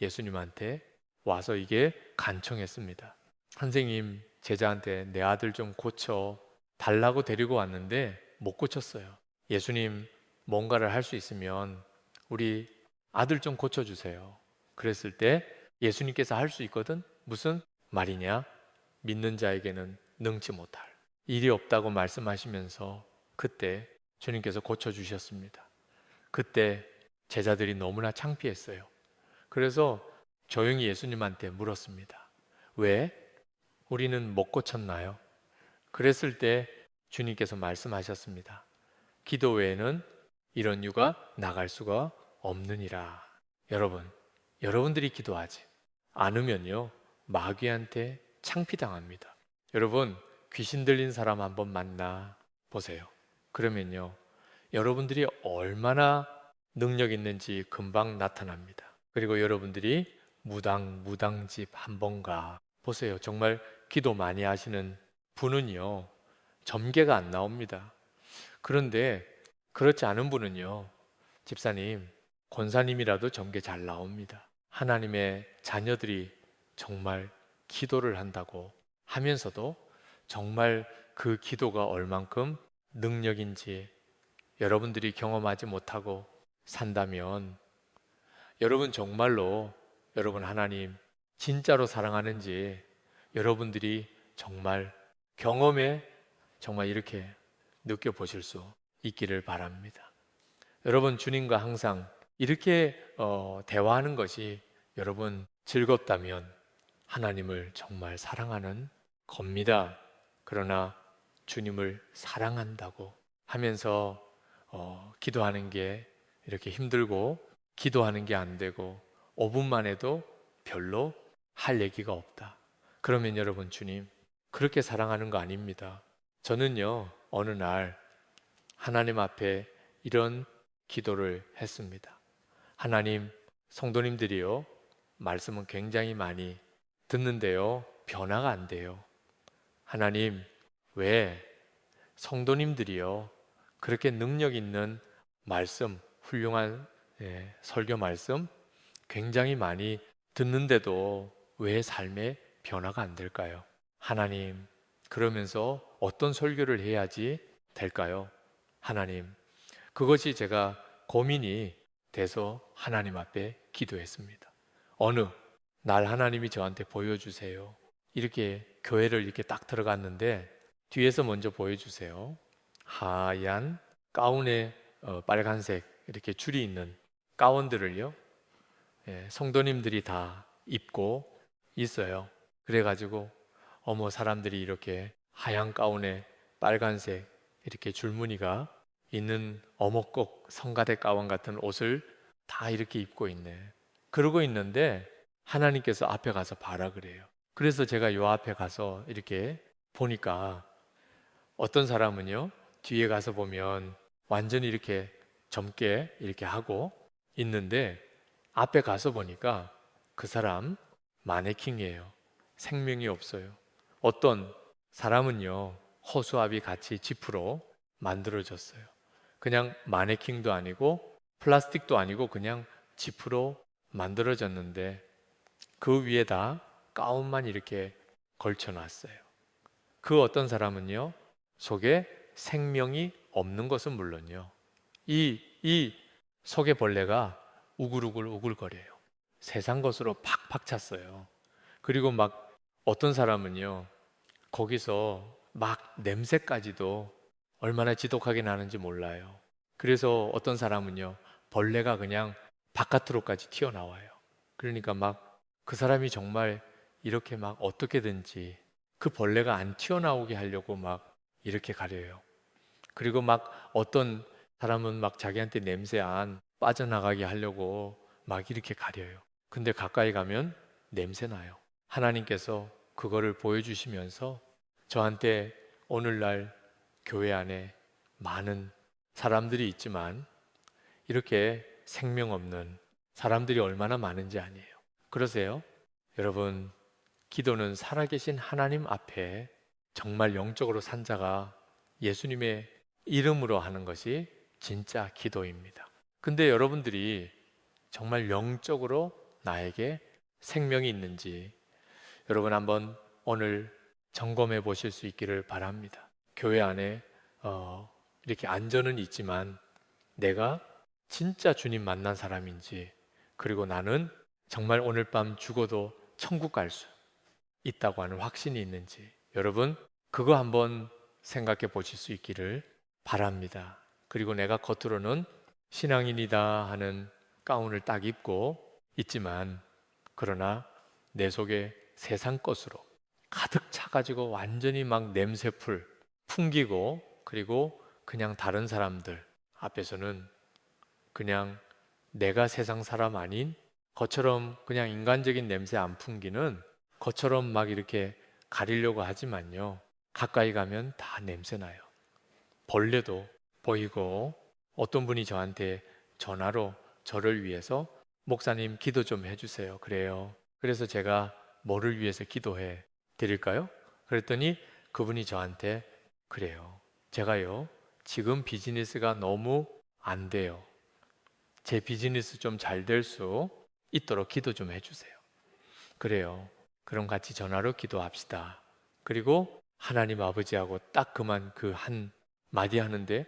예수님한테 와서 이게 간청했습니다. 선생님, 제자한테 내 아들 좀 고쳐 달라고 데리고 왔는데 못 고쳤어요. 예수님, 뭔가를 할 수 있으면 우리 아들 좀 고쳐주세요. 그랬을 때 예수님께서 할 수 있거든? 무슨 말이냐? 믿는 자에게는 능치 못할 일이 없다고 말씀하시면서 그때 주님께서 고쳐주셨습니다. 그때 제자들이 너무나 창피했어요. 그래서 조용히 예수님한테 물었습니다. 왜? 우리는 못 고쳤나요? 그랬을 때 주님께서 말씀하셨습니다. 기도 외에는 이런 유가 나갈 수가 없느니라. 여러분, 여러분들이 기도하지 않으면요, 마귀한테 창피당합니다. 여러분, 귀신 들린 사람 한번 만나 보세요. 그러면요, 여러분들이 얼마나 능력 있는지 금방 나타납니다. 그리고 여러분들이 무당집 한번 가 보세요. 정말 기도 많이 하시는 분은요, 점괘가 안 나옵니다. 그런데 그렇지 않은 분은요, 집사님, 권사님이라도 점괘 잘 나옵니다. 하나님의 자녀들이 정말 기도를 한다고 하면서도 정말 그 기도가 얼만큼 능력인지 여러분들이 경험하지 못하고 산다면, 여러분 정말로 여러분 하나님 진짜로 사랑하는지 여러분들이 정말 경험에 정말 이렇게 느껴보실 수 있기를 바랍니다. 여러분, 주님과 항상 이렇게 대화하는 것이 여러분 즐겁다면 하나님을 정말 사랑하는 겁니다. 그러나 주님을 사랑한다고 하면서 기도하는 게 이렇게 힘들고 기도하는 게 안 되고 5분만 해도 별로 할 얘기가 없다. 그러면 여러분, 주님 그렇게 사랑하는 거 아닙니다. 저는요, 어느 날 하나님 앞에 이런 기도를 했습니다. 하나님, 성도님들이요, 말씀은 굉장히 많이 듣는데요, 변화가 안 돼요. 하나님, 왜 성도님들이요, 그렇게 능력 있는 말씀, 훌륭한 설교 말씀 굉장히 많이 듣는데도 왜 삶의 변화가 안 될까요? 하나님, 그러면서 어떤 설교를 해야지 될까요? 하나님, 그것이 제가 고민이 돼서 하나님 앞에 기도했습니다. 어느 날 하나님이 저한테 보여주세요. 이렇게 교회를 이렇게 딱 들어갔는데 뒤에서 먼저 보여주세요. 하얀 가운에 빨간색 이렇게 줄이 있는 가운들을요, 성도님들이 다 입고 있어요. 그래가지고 어머, 사람들이 이렇게 하얀 가운에 빨간색 이렇게 줄무늬가 있는 어묵국 성가대 가운 같은 옷을 다 이렇게 입고 있네. 그러고 있는데 하나님께서 앞에 가서 봐라 그래요. 그래서 제가 요 앞에 가서 이렇게 보니까 어떤 사람은요, 뒤에 가서 보면 완전히 이렇게 젊게 이렇게 하고 있는데 앞에 가서 보니까 그 사람 마네킹이에요. 생명이 없어요. 어떤 사람은요, 허수아비 같이 지프로 만들어졌어요. 그냥 마네킹도 아니고 플라스틱도 아니고 그냥 지프로 만들어졌는데 그 위에다 가운만 이렇게 걸쳐놨어요. 그 어떤 사람은요, 속에 생명이 없는 것은 물론요, 이 속의 벌레가 우글우글 우글거려요. 세상 것으로 팍팍 찼어요. 그리고 막 어떤 사람은요, 거기서 막 냄새까지도 얼마나 지독하게 나는지 몰라요. 그래서 어떤 사람은요, 벌레가 그냥 바깥으로까지 튀어나와요. 그러니까 막 그 사람이 정말 이렇게 막 어떻게든지 그 벌레가 안 튀어나오게 하려고 막 이렇게 가려요. 그리고 막 어떤 사람은 막 자기한테 냄새 안 빠져나가게 하려고 막 이렇게 가려요. 근데 가까이 가면 냄새 나요. 하나님께서 그거를 보여주시면서 저한테 오늘날 교회 안에 많은 사람들이 있지만 이렇게 생명 없는 사람들이 얼마나 많은지 아니에요. 그러세요? 여러분, 기도는 살아계신 하나님 앞에 정말 영적으로 산 자가 예수님의 이름으로 하는 것이 진짜 기도입니다. 근데 여러분들이 정말 영적으로 나에게 생명이 있는지 여러분 한번 오늘 점검해 보실 수 있기를 바랍니다. 교회 안에 이렇게 안전은 있지만 내가 진짜 주님 만난 사람인지, 그리고 나는 정말 오늘 밤 죽어도 천국 갈 수 있다고 하는 확신이 있는지, 여러분 그거 한번 생각해 보실 수 있기를 바랍니다. 그리고 내가 겉으로는 신앙인이다 하는 가운을 딱 입고 있지만 그러나 내 속에 세상 것으로 가득 차가지고 완전히 막 냄새풀 풍기고, 그리고 그냥 다른 사람들 앞에서는 그냥 내가 세상 사람 아닌 것처럼 그냥 인간적인 냄새 안 풍기는 것처럼 막 이렇게 가리려고 하지만요, 가까이 가면 다 냄새 나요. 벌레도 보이고, 어떤 분이 저한테 전화로 저를 위해서 목사님 기도 좀 해주세요 그래요. 그래서 제가 뭐를 위해서 기도해 드릴까요? 그랬더니 그분이 저한테 그래요, 제가요 지금 비즈니스가 너무 안 돼요. 제 비즈니스 좀 잘 될 수 있도록 기도 좀 해주세요. 그래요. 그럼 같이 전화로 기도합시다. 그리고 하나님 아버지하고 딱 그만 그 한 마디 하는데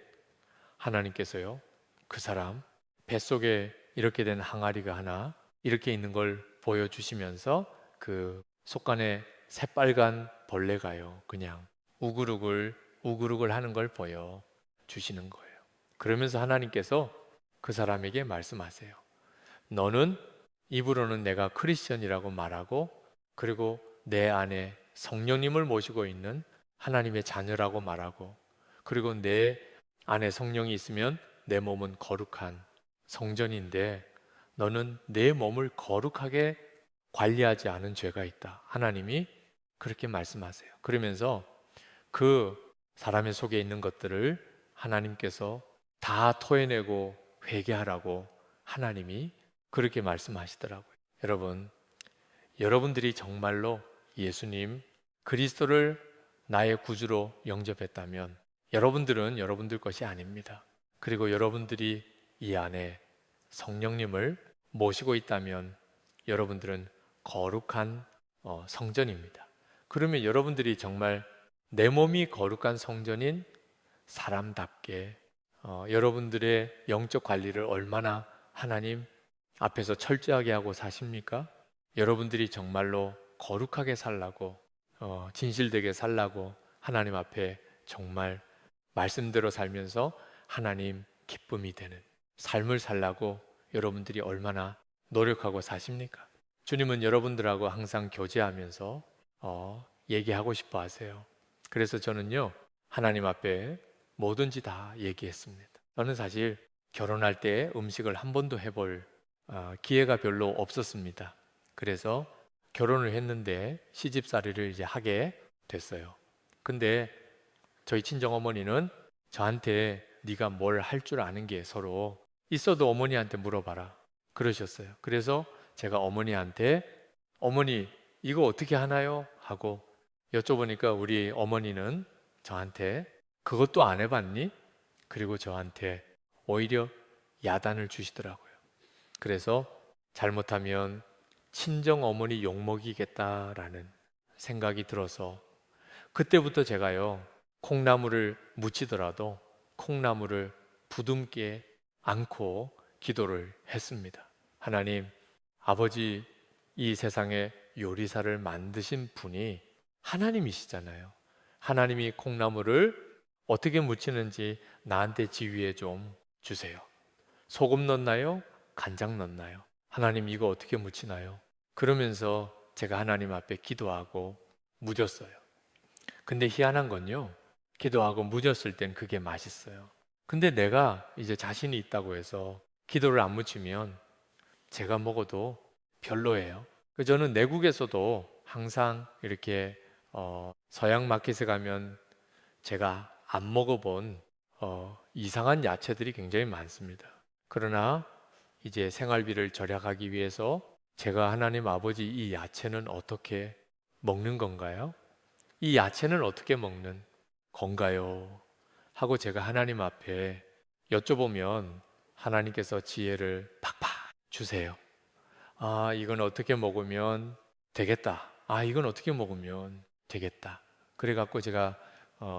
하나님께서요, 그 사람 뱃속에 이렇게 된 항아리가 하나 이렇게 있는 걸 보여주시면서 그 속간에 새빨간 벌레가요 그냥 우글우글 우글우글 하는 걸 보여주시는 거예요. 그러면서 하나님께서 그 사람에게 말씀하세요. 너는 입으로는 내가 크리스천이라고 말하고, 그리고 내 안에 성령님을 모시고 있는 하나님의 자녀라고 말하고, 그리고 내 안에 성령이 있으면 내 몸은 거룩한 성전인데 너는 내 몸을 거룩하게 관리하지 않은 죄가 있다. 하나님이 그렇게 말씀하세요. 그러면서 그 사람의 속에 있는 것들을 하나님께서 다 토해내고 회개하라고 하나님이 그렇게 말씀하시더라고요. 여러분, 여러분들이 정말로 예수님 그리스도를 나의 구주로 영접했다면 여러분들은 여러분들 것이 아닙니다. 그리고 여러분들이 이 안에 성령님을 모시고 있다면 여러분들은 거룩한 성전입니다. 그러면 여러분들이 정말 내 몸이 거룩한 성전인 사람답게 여러분들의 영적 관리를 얼마나 하나님 앞에서 철저하게 하고 사십니까? 여러분들이 정말로 거룩하게 살라고 진실되게 살라고 하나님 앞에 정말 말씀대로 살면서 하나님 기쁨이 되는 삶을 살라고 여러분들이 얼마나 노력하고 사십니까? 주님은 여러분들하고 항상 교제하면서 얘기하고 싶어 하세요. 그래서 저는요, 하나님 앞에 뭐든지 다 얘기했습니다. 저는 사실 결혼할 때 음식을 한 번도 해볼 기회가 별로 없었습니다. 그래서 결혼을 했는데 시집살이를 이제 하게 됐어요. 근데 저희 친정어머니는 저한테 네가 뭘 할 줄 아는 게 서로 있어도 어머니한테 물어봐라 그러셨어요. 그래서 제가 어머니한테 어머니 이거 어떻게 하나요? 하고 여쭤보니까 우리 어머니는 저한테 그것도 안 해봤니? 그리고 저한테 오히려 야단을 주시더라고요. 그래서 잘못하면 친정 어머니 욕먹이겠다라는 생각이 들어서 그때부터 제가요, 콩나물을 무치더라도 콩나물을 부둥켜 안고 기도를 했습니다. 하나님, 아버지 이 세상에 요리사를 만드신 분이 하나님이시잖아요. 하나님이 콩나물을 어떻게 무치는지 나한테 지휘해 좀 주세요. 소금 넣나요? 간장 넣나요? 하나님 이거 어떻게 무치나요? 그러면서 제가 하나님 앞에 기도하고 무졌어요. 근데 희한한 건요, 기도하고 무졌을 땐 그게 맛있어요. 근데 내가 이제 자신이 있다고 해서 기도를 안 무치면 제가 먹어도 별로예요. 저는 내국에서도 항상 이렇게 서양 마켓에 가면 제가 안 먹어본 이상한 야채들이 굉장히 많습니다. 그러나 이제 생활비를 절약하기 위해서 제가 하나님 아버지 이 야채는 어떻게 먹는 건가요? 이 야채는 어떻게 먹는 건가요? 하고 제가 하나님 앞에 여쭤보면 하나님께서 지혜를 팍팍 주세요. 아, 이건 어떻게 먹으면 되겠다. 아, 이건 어떻게 먹으면 되겠다. 그래갖고 제가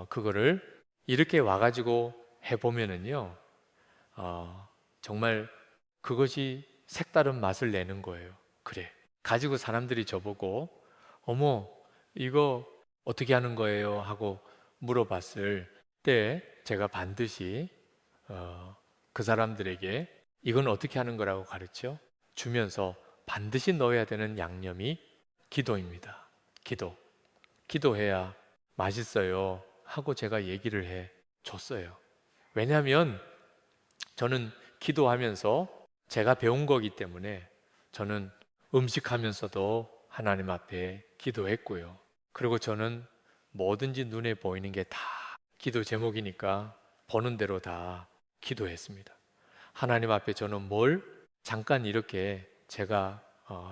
그거를 이렇게 와가지고 해보면은요, 정말 그것이 색다른 맛을 내는 거예요. 그래. 가지고 사람들이 저보고, 어머, 이거 어떻게 하는 거예요? 하고 물어봤을 때 제가 반드시 그 사람들에게 이건 어떻게 하는 거라고 가르쳐 주면서 반드시 넣어야 되는 양념이 기도입니다. 기도. 기도해야 맛있어요. 하고 제가 얘기를 해 줬어요. 왜냐하면 저는 기도하면서 제가 배운 거기 때문에 저는 음식하면서도 하나님 앞에 기도했고요. 그리고 저는 뭐든지 눈에 보이는 게 다 기도 제목이니까 보는 대로 다 기도했습니다. 하나님 앞에 저는 뭘 잠깐 이렇게 제가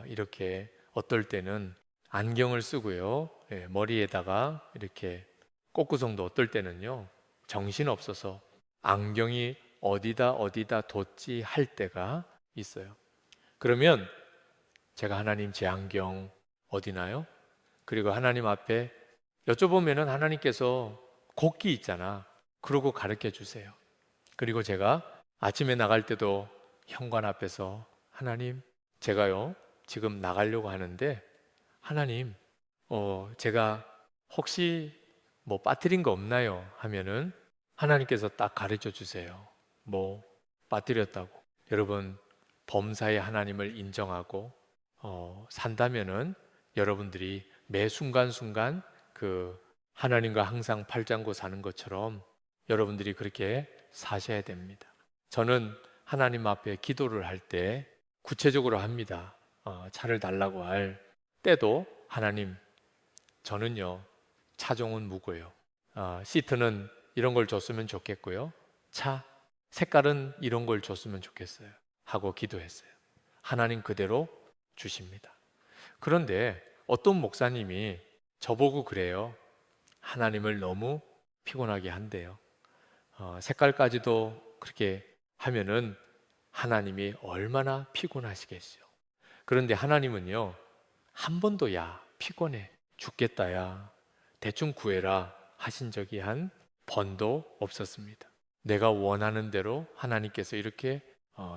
이렇게 어떨 때는 안경을 쓰고요. 예, 머리에다가 이렇게 꽃구성도 어떨 때는요. 정신 없어서 안경이 어디다 뒀지 할 때가 있어요. 그러면 제가 하나님 제 안경 어디나요? 그리고 하나님 앞에 여쭤보면은 하나님께서 곡기 있잖아. 그러고 가르쳐 주세요. 그리고 제가 아침에 나갈 때도 현관 앞에서 하나님, 제가요, 지금 나가려고 하는데 하나님, 제가 혹시 뭐 빠뜨린 거 없나요? 하면은 하나님께서 딱 가르쳐 주세요. 뭐 빠뜨렸다고. 여러분, 범사의 하나님을 인정하고 산다면은 여러분들이 매 순간순간 그 하나님과 항상 팔짱고 사는 것처럼 여러분들이 그렇게 사셔야 됩니다. 저는 하나님 앞에 기도를 할 때 구체적으로 합니다. 차를 달라고 할 때도 하나님, 저는요, 차종은 무고요. 시트는 이런 걸 줬으면 좋겠고요. 차, 색깔은 이런 걸 줬으면 좋겠어요. 하고 기도했어요. 하나님 그대로 주십니다. 그런데 어떤 목사님이 저보고 그래요. 하나님을 너무 피곤하게 한대요. 색깔까지도 그렇게 하면은 하나님이 얼마나 피곤하시겠어요. 그런데 하나님은요, 한 번도 야, 피곤해, 죽겠다, 야, 대충 구해라 하신 적이 한 번도 없었습니다. 내가 원하는 대로 하나님께서 이렇게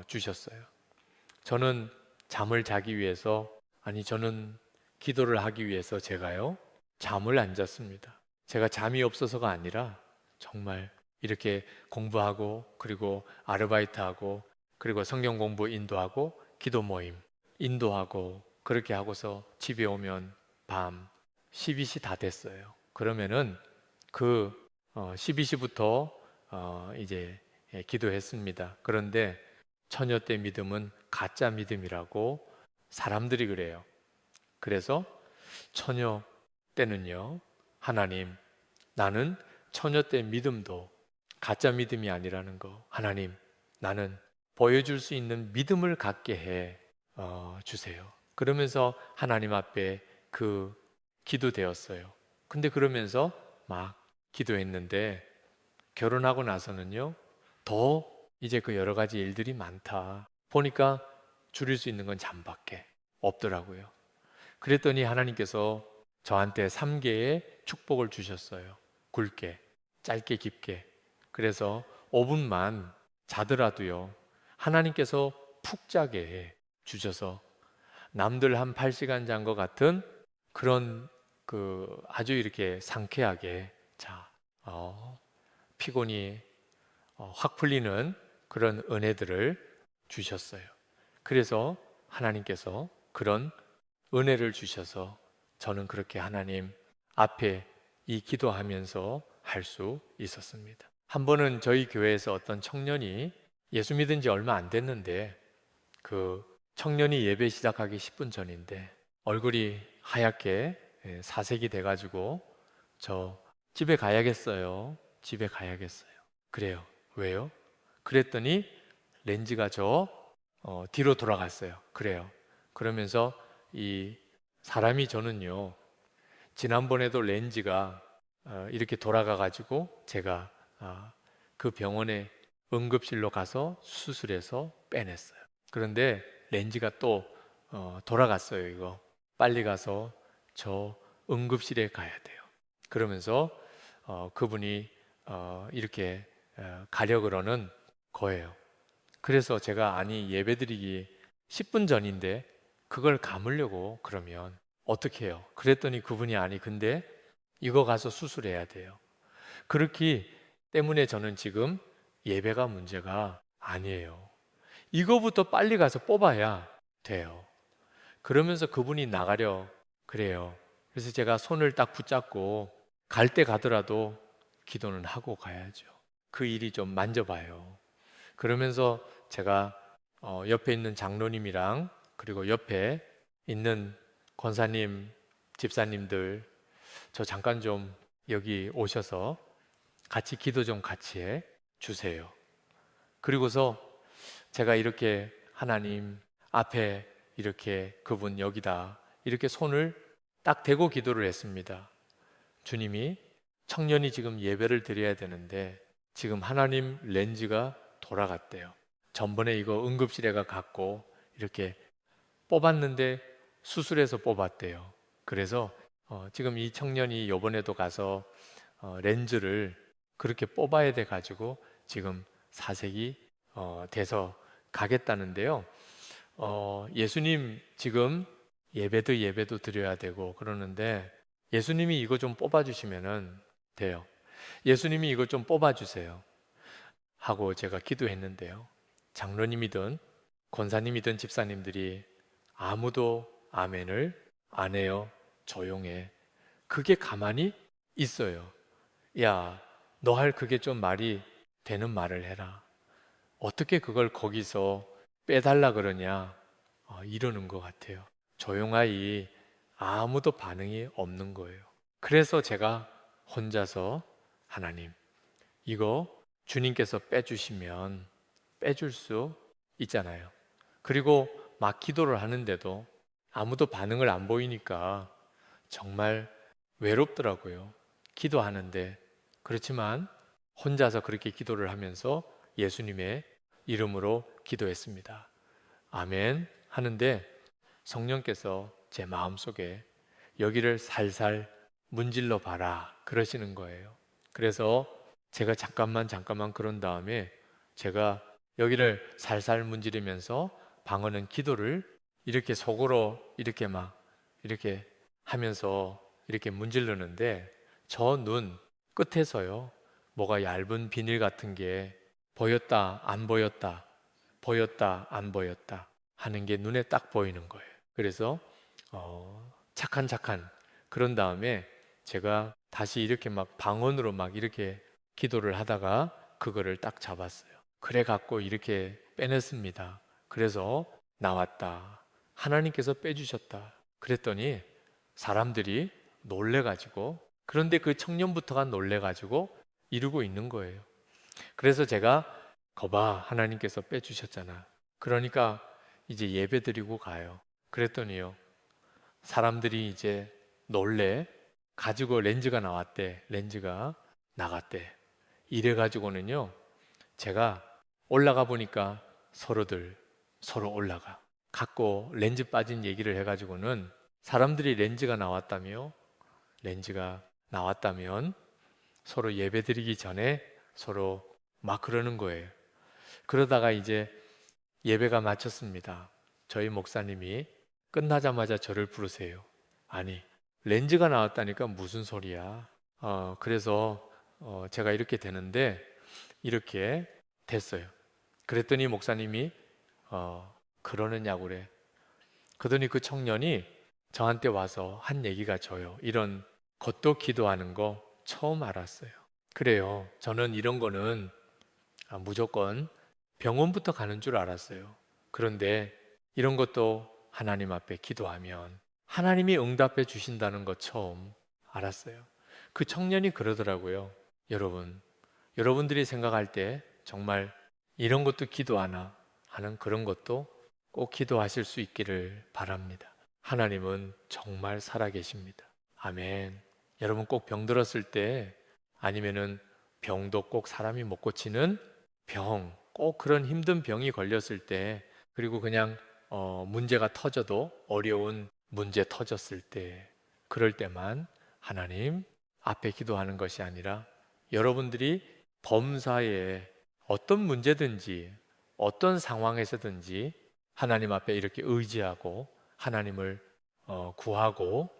주셨어요. 저는 잠을 자기 위해서, 아니, 저는 기도를 하기 위해서 제가요, 잠을 안 잤습니다. 제가 잠이 없어서가 아니라 정말 이렇게 공부하고, 그리고 아르바이트하고, 그리고 성경 공부 인도하고, 기도 모임 인도하고, 그렇게 하고서 집에 오면 밤 12시 다 됐어요. 그러면은 그 12시부터 이제 기도했습니다. 그런데 처녀 때 믿음은 가짜 믿음이라고 사람들이 그래요. 그래서 처녀 때는요, 하나님, 나는 처녀 때 믿음도 가짜 믿음이 아니라는 거, 하나님, 나는 보여줄 수 있는 믿음을 갖게 해 주세요. 그러면서 하나님 앞에 그 기도되었어요. 근데 그러면서 막 기도했는데 결혼하고 나서는요, 더 이제 그 여러 가지 일들이 많다 보니까 줄일 수 있는 건 잠밖에 없더라고요. 그랬더니 하나님께서 저한테 3개의 축복을 주셨어요. 굵게, 짧게, 깊게. 그래서 5분만 자더라도요, 하나님께서 푹 자게 주셔서 남들 한 8시간 잔 것 같은 그런 그 아주 이렇게 상쾌하게 피곤이 확 풀리는 그런 은혜들을 주셨어요. 그래서 하나님께서 그런 은혜를 주셔서 저는 그렇게 하나님 앞에 이 기도하면서 할 수 있었습니다. 한 번은 저희 교회에서 어떤 청년이 예수 믿은 지 얼마 안 됐는데 그 청년이 예배 시작하기 10분 전인데 얼굴이 하얗게 사색이 돼가지고 저 집에 가야겠어요. 집에 가야겠어요. 그래요. 왜요? 그랬더니 렌즈가 뒤로 돌아갔어요. 그래요. 그러면서 이 사람이 저는요, 지난번에도 렌즈가 이렇게 돌아가가지고 제가 그 병원에 응급실로 가서 수술해서 빼냈어요. 그런데 렌즈가 또 돌아갔어요. 이거 빨리 가서 저 응급실에 가야 돼요. 그러면서 그분이 이렇게 가려 그러는 거예요. 그래서 제가 아니 예배드리기 10분 전인데 그걸 감으려고 그러면 어떻게 해요? 그랬더니 그분이 아니 근데 이거 가서 수술해야 돼요. 그렇기 때문에 저는 지금 예배가 문제가 아니에요. 이거부터 빨리 가서 뽑아야 돼요. 그러면서 그분이 나가려 그래요. 그래서 제가 손을 딱 붙잡고 갈 때 가더라도 기도는 하고 가야죠. 그 일이 좀 만져봐요. 그러면서 제가 옆에 있는 장로님이랑 그리고 옆에 있는 권사님, 집사님들 저 잠깐 좀 여기 오셔서 같이 기도 좀 같이 해 주세요. 그리고서 제가 이렇게 하나님 앞에 이렇게 그분 여기다 이렇게 손을 딱 대고 기도를 했습니다. 주님이 청년이 지금 예배를 드려야 되는데 지금 하나님 렌즈가 돌아갔대요. 전번에 이거 응급실에가 갔고 이렇게 뽑았는데 수술해서 뽑았대요. 그래서 지금 이 청년이 요번에도 가서 렌즈를 그렇게 뽑아야 돼 가지고 지금 사색이 돼서 가겠다는데요. 예수님 지금 예배도 드려야 되고 그러는데 예수님이 이거 좀 뽑아주시면은 돼요. 예수님이 이거 좀 뽑아주세요. 하고 제가 기도했는데요. 장로님이든 권사님이든 집사님들이 아무도 아멘을 안 해요. 조용해. 그게 가만히 있어요. 야, 너 할 그게 좀 말이 되는 말을 해라. 어떻게 그걸 거기서 빼달라 그러냐? 이러는 것 같아요. 조용하이 아무도 반응이 없는 거예요. 그래서 제가 혼자서 하나님, 이거 주님께서 빼주시면 빼줄 수 있잖아요. 그리고 막 기도를 하는데도 아무도 반응을 안 보이니까 정말 외롭더라고요. 기도하는데. 그렇지만 혼자서 그렇게 기도를 하면서 예수님의 이름으로 기도했습니다. 아멘 하는데 성령께서 제 마음속에 여기를 살살 문질러 봐라 그러시는 거예요. 그래서 제가 잠깐만 그런 다음에 제가 여기를 살살 문지르면서 방언은 기도를 이렇게 속으로 이렇게 막 이렇게 하면서 이렇게 문지르는데 저 눈 끝에서요 뭐가 얇은 비닐 같은 게 보였다 안 보였다 보였다 안 보였다 하는 게 눈에 딱 보이는 거예요. 그래서 착한 그런 다음에 제가 다시 이렇게 막 방언으로 막 이렇게 기도를 하다가 그거를 딱 잡았어요. 그래 갖고 이렇게 빼냈습니다. 그래서 나왔다. 하나님께서 빼주셨다. 그랬더니 사람들이 놀래가지고 그런데 그 청년부터가 놀래가지고 이러고 있는 거예요. 그래서 제가 거봐 하나님께서 빼주셨잖아. 그러니까 이제 예배 드리고 가요. 그랬더니요. 사람들이 이제 놀래 가지고 렌즈가 나왔대. 렌즈가 나갔대. 이래 가지고는요. 제가 올라가 보니까 서로 올라가. 갖고 렌즈 빠진 얘기를 해가지고는 사람들이 렌즈가 나왔다면 서로 예배 드리기 전에 서로 막 그러는 거예요. 그러다가 이제 예배가 마쳤습니다. 저희 목사님이 끝나자마자 저를 부르세요. 아니, 렌즈가 나왔다니까 무슨 소리야? 그래서 제가 이렇게 되는데 이렇게 됐어요. 그랬더니 목사님이 그러느냐고 그래. 그러더니 그 청년이 저한테 와서 한 얘기가 저요. 이런 겉도 기도하는 거 처음 알았어요. 그래요. 저는 이런 거는 무조건 병원부터 가는 줄 알았어요. 그런데 이런 것도 하나님 앞에 기도하면 하나님이 응답해 주신다는 거 처음 알았어요. 그 청년이 그러더라고요. 여러분들이 생각할 때 정말 이런 것도 기도하나 하는 그런 것도 꼭 기도하실 수 있기를 바랍니다. 하나님은 정말 살아계십니다. 아멘. 여러분 꼭 병들었을 때 아니면은 병도 꼭 사람이 못 고치는 꼭 그런 힘든 병이 걸렸을 때 그리고 그냥 문제가 터져도 어려운 문제 터졌을 때 그럴 때만 하나님 앞에 기도하는 것이 아니라 여러분들이 범사에 어떤 문제든지 어떤 상황에서든지 하나님 앞에 이렇게 의지하고 하나님을 구하고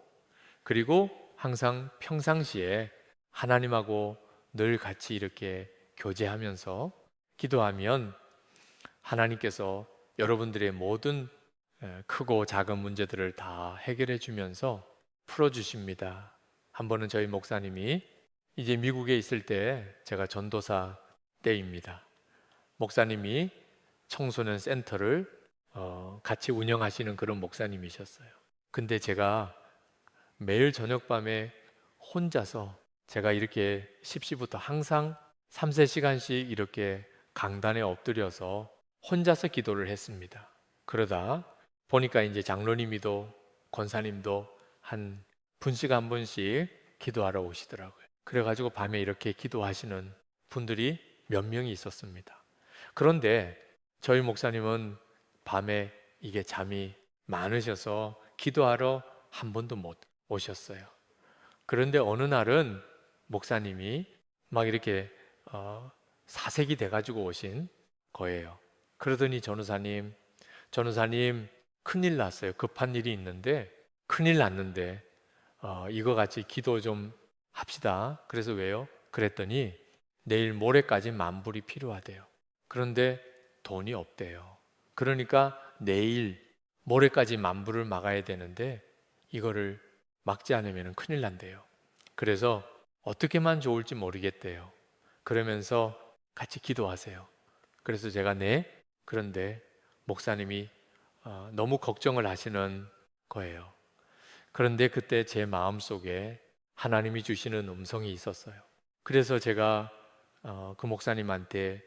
그리고 항상 평상시에 하나님하고 늘 같이 이렇게 교제하면서 기도하면 하나님께서 여러분들의 모든 크고 작은 문제들을 다 해결해 주면서 풀어 주십니다. 한 번은 저희 목사님이 이제 미국에 있을 때 제가 전도사 때입니다. 목사님이 청소년 센터를 같이 운영하시는 그런 목사님이셨어요. 근데 제가 매일 저녁밤에 혼자서 제가 이렇게 10시부터 항상 3, 4시간씩 이렇게 강단에 엎드려서 혼자서 기도를 했습니다. 그러다 보니까 이제 장로님이도 권사님도 한 분씩 한 분씩 기도하러 오시더라고요. 그래가지고 밤에 이렇게 기도하시는 분들이 몇 명이 있었습니다. 그런데 저희 목사님은 밤에 이게 잠이 많으셔서 기도하러 한 번도 못 오셨어요. 그런데 어느 날은 목사님이 막 이렇게 사색이 돼가지고 오신 거예요. 그러더니 전우사님 큰일 났어요. 급한 일이 있는데 큰일 났는데 이거 같이 기도 좀 합시다. 그래서 왜요? 그랬더니 내일 모레까지 만불이 필요하대요. 그런데 돈이 없대요. 그러니까 내일 모레까지 만불을 막아야 되는데 이거를 막지 않으면 큰일 난대요. 그래서 어떻게만 좋을지 모르겠대요. 그러면서 같이 기도하세요. 그래서 제가 네. 그런데 목사님이 너무 걱정을 하시는 거예요. 그런데 그때 제 마음속에 하나님이 주시는 음성이 있었어요. 그래서 제가 그 목사님한테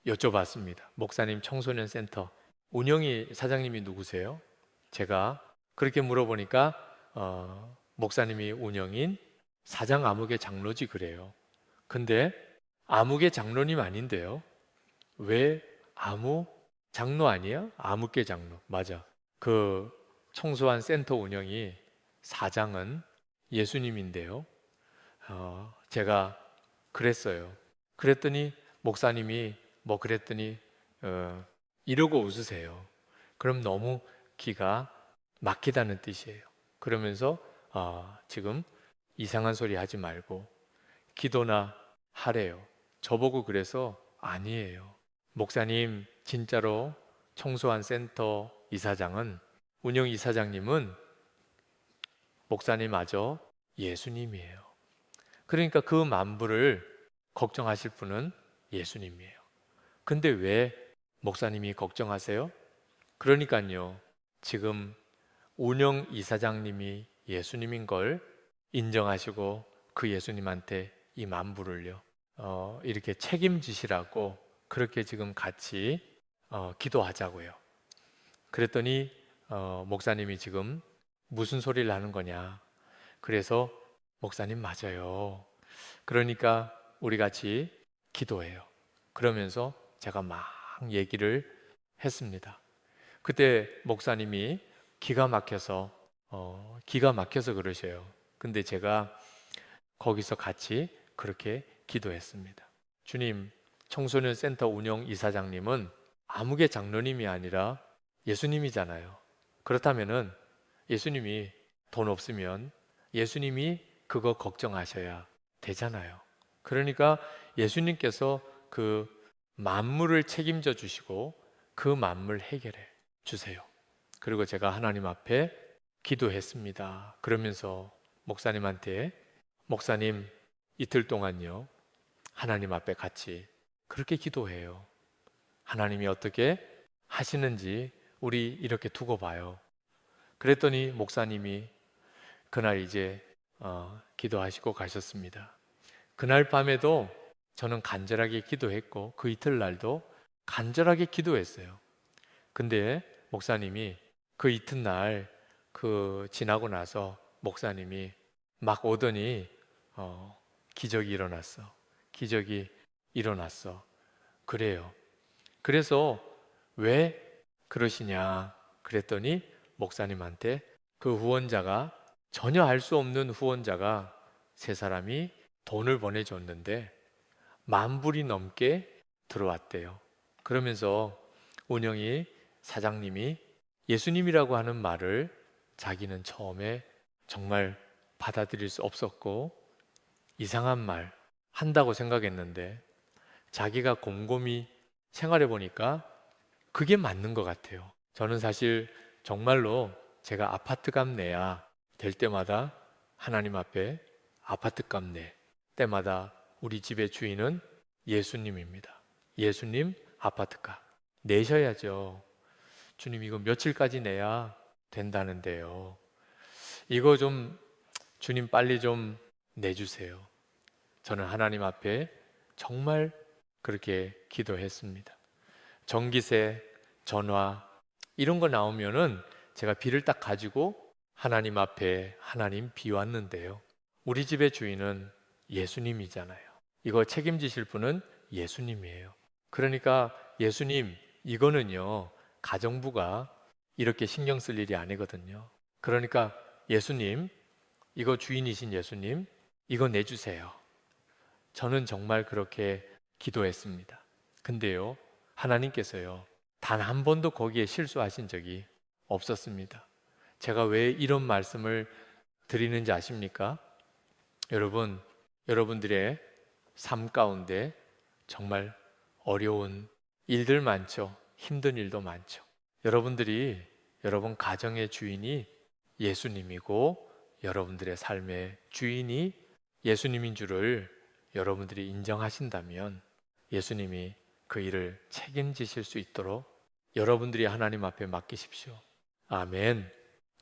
여쭤봤습니다. 목사님 청소년 센터 운영이 사장님이 누구세요? 제가 그렇게 물어보니까 목사님이 운영인 사장 아무개 장로지 그래요. 근데 아무개 장로님 아닌데요. 왜 아무 장로 아니야? 아무개 장로. 맞아. 그 청소한 센터 운영이 사장은 예수님인데요. 제가 그랬어요. 그랬더니 목사님이 뭐 그랬더니 어, 이러고 웃으세요. 그럼 너무 기가 막히다는 뜻이에요. 그러면서 지금 이상한 소리 하지 말고 기도나 하래요. 저보고 그래서 아니에요. 목사님 진짜로 청소한 센터 이사장은 운영 이사장님은 목사님마저 예수님이에요. 그러니까 그 만부를 걱정하실 분은 예수님이에요. 근데 왜 목사님이 걱정하세요? 그러니까요. 지금 운영 이사장님이 예수님인 걸 인정하시고 그 예수님한테 이 만부를요. 이렇게 책임지시라고 그렇게 지금 같이 기도하자고요. 그랬더니 목사님이 지금 무슨 소리를 하는 거냐. 그래서 목사님 맞아요. 그러니까 우리 같이 기도해요. 그러면서 제가 막 얘기를 했습니다. 그때 목사님이 기가 막혀서 그러셔요. 근데 제가 거기서 같이 그렇게 기도했습니다. 주님, 청소년 센터 운영 이사장님은 아무개 장로님이 아니라 예수님이잖아요. 그렇다면은 예수님이 돈 없으면 예수님이 그거 걱정하셔야 되잖아요. 그러니까 예수님께서 그 만물을 책임져 주시고 그 만물 해결해 주세요. 그리고 제가 하나님 앞에 기도했습니다. 그러면서 목사님한테 목사님 이틀 동안요 하나님 앞에 같이 그렇게 기도해요. 하나님이 어떻게 하시는지 우리 이렇게 두고 봐요. 그랬더니 목사님이 그날 이제 기도하시고 가셨습니다. 그날 밤에도 저는 간절하게 기도했고 그 이튿날도 간절하게 기도했어요. 근데 목사님이 그 이튿날 그 지나고 나서 목사님이 막 오더니 기적이 일어났어. 기적이 일어났어. 그래요. 그래서 왜 그러시냐 그랬더니 목사님한테 그 후원자가 전혀 알 수 없는 후원자가 세 사람이 돈을 보내줬는데 10,000불이 넘게 들어왔대요. 그러면서 운영이 사장님이 예수님이라고 하는 말을 자기는 처음에 정말 받아들일 수 없었고 이상한 말 한다고 생각했는데 자기가 곰곰이 생활해 보니까 그게 맞는 것 같아요. 저는 사실 정말로 제가 아파트 값 내야 될 때마다 하나님 앞에 아파트 값 내 때마다 우리 집의 주인은 예수님입니다. 예수님 아파트 값 내셔야죠. 주님 이거 며칠까지 내야 된다는데요. 이거 좀 주님 빨리 좀 내주세요. 저는 하나님 앞에 정말 그렇게 기도했습니다. 전기세, 전화 이런 거 나오면은 제가 비를 딱 가지고 하나님 앞에 하나님 비왔는데요. 우리 집의 주인은 예수님이잖아요. 이거 책임지실 분은 예수님이에요. 그러니까 예수님 이거는요 가정부가 이렇게 신경 쓸 일이 아니거든요. 그러니까 예수님 이거 주인이신 예수님 이거 내주세요. 저는 정말 그렇게 기도했습니다. 근데요 하나님께서요 단 한 번도 거기에 실수하신 적이 없었습니다. 제가 왜 이런 말씀을 드리는지 아십니까? 여러분, 여러분들의 삶 가운데 정말 어려운 일들 많죠. 힘든 일도 많죠. 여러분들이 여러분 가정의 주인이 예수님이고 여러분들의 삶의 주인이 예수님인 줄을 여러분들이 인정하신다면 예수님이 그 일을 책임지실 수 있도록 여러분들이 하나님 앞에 맡기십시오. 아멘.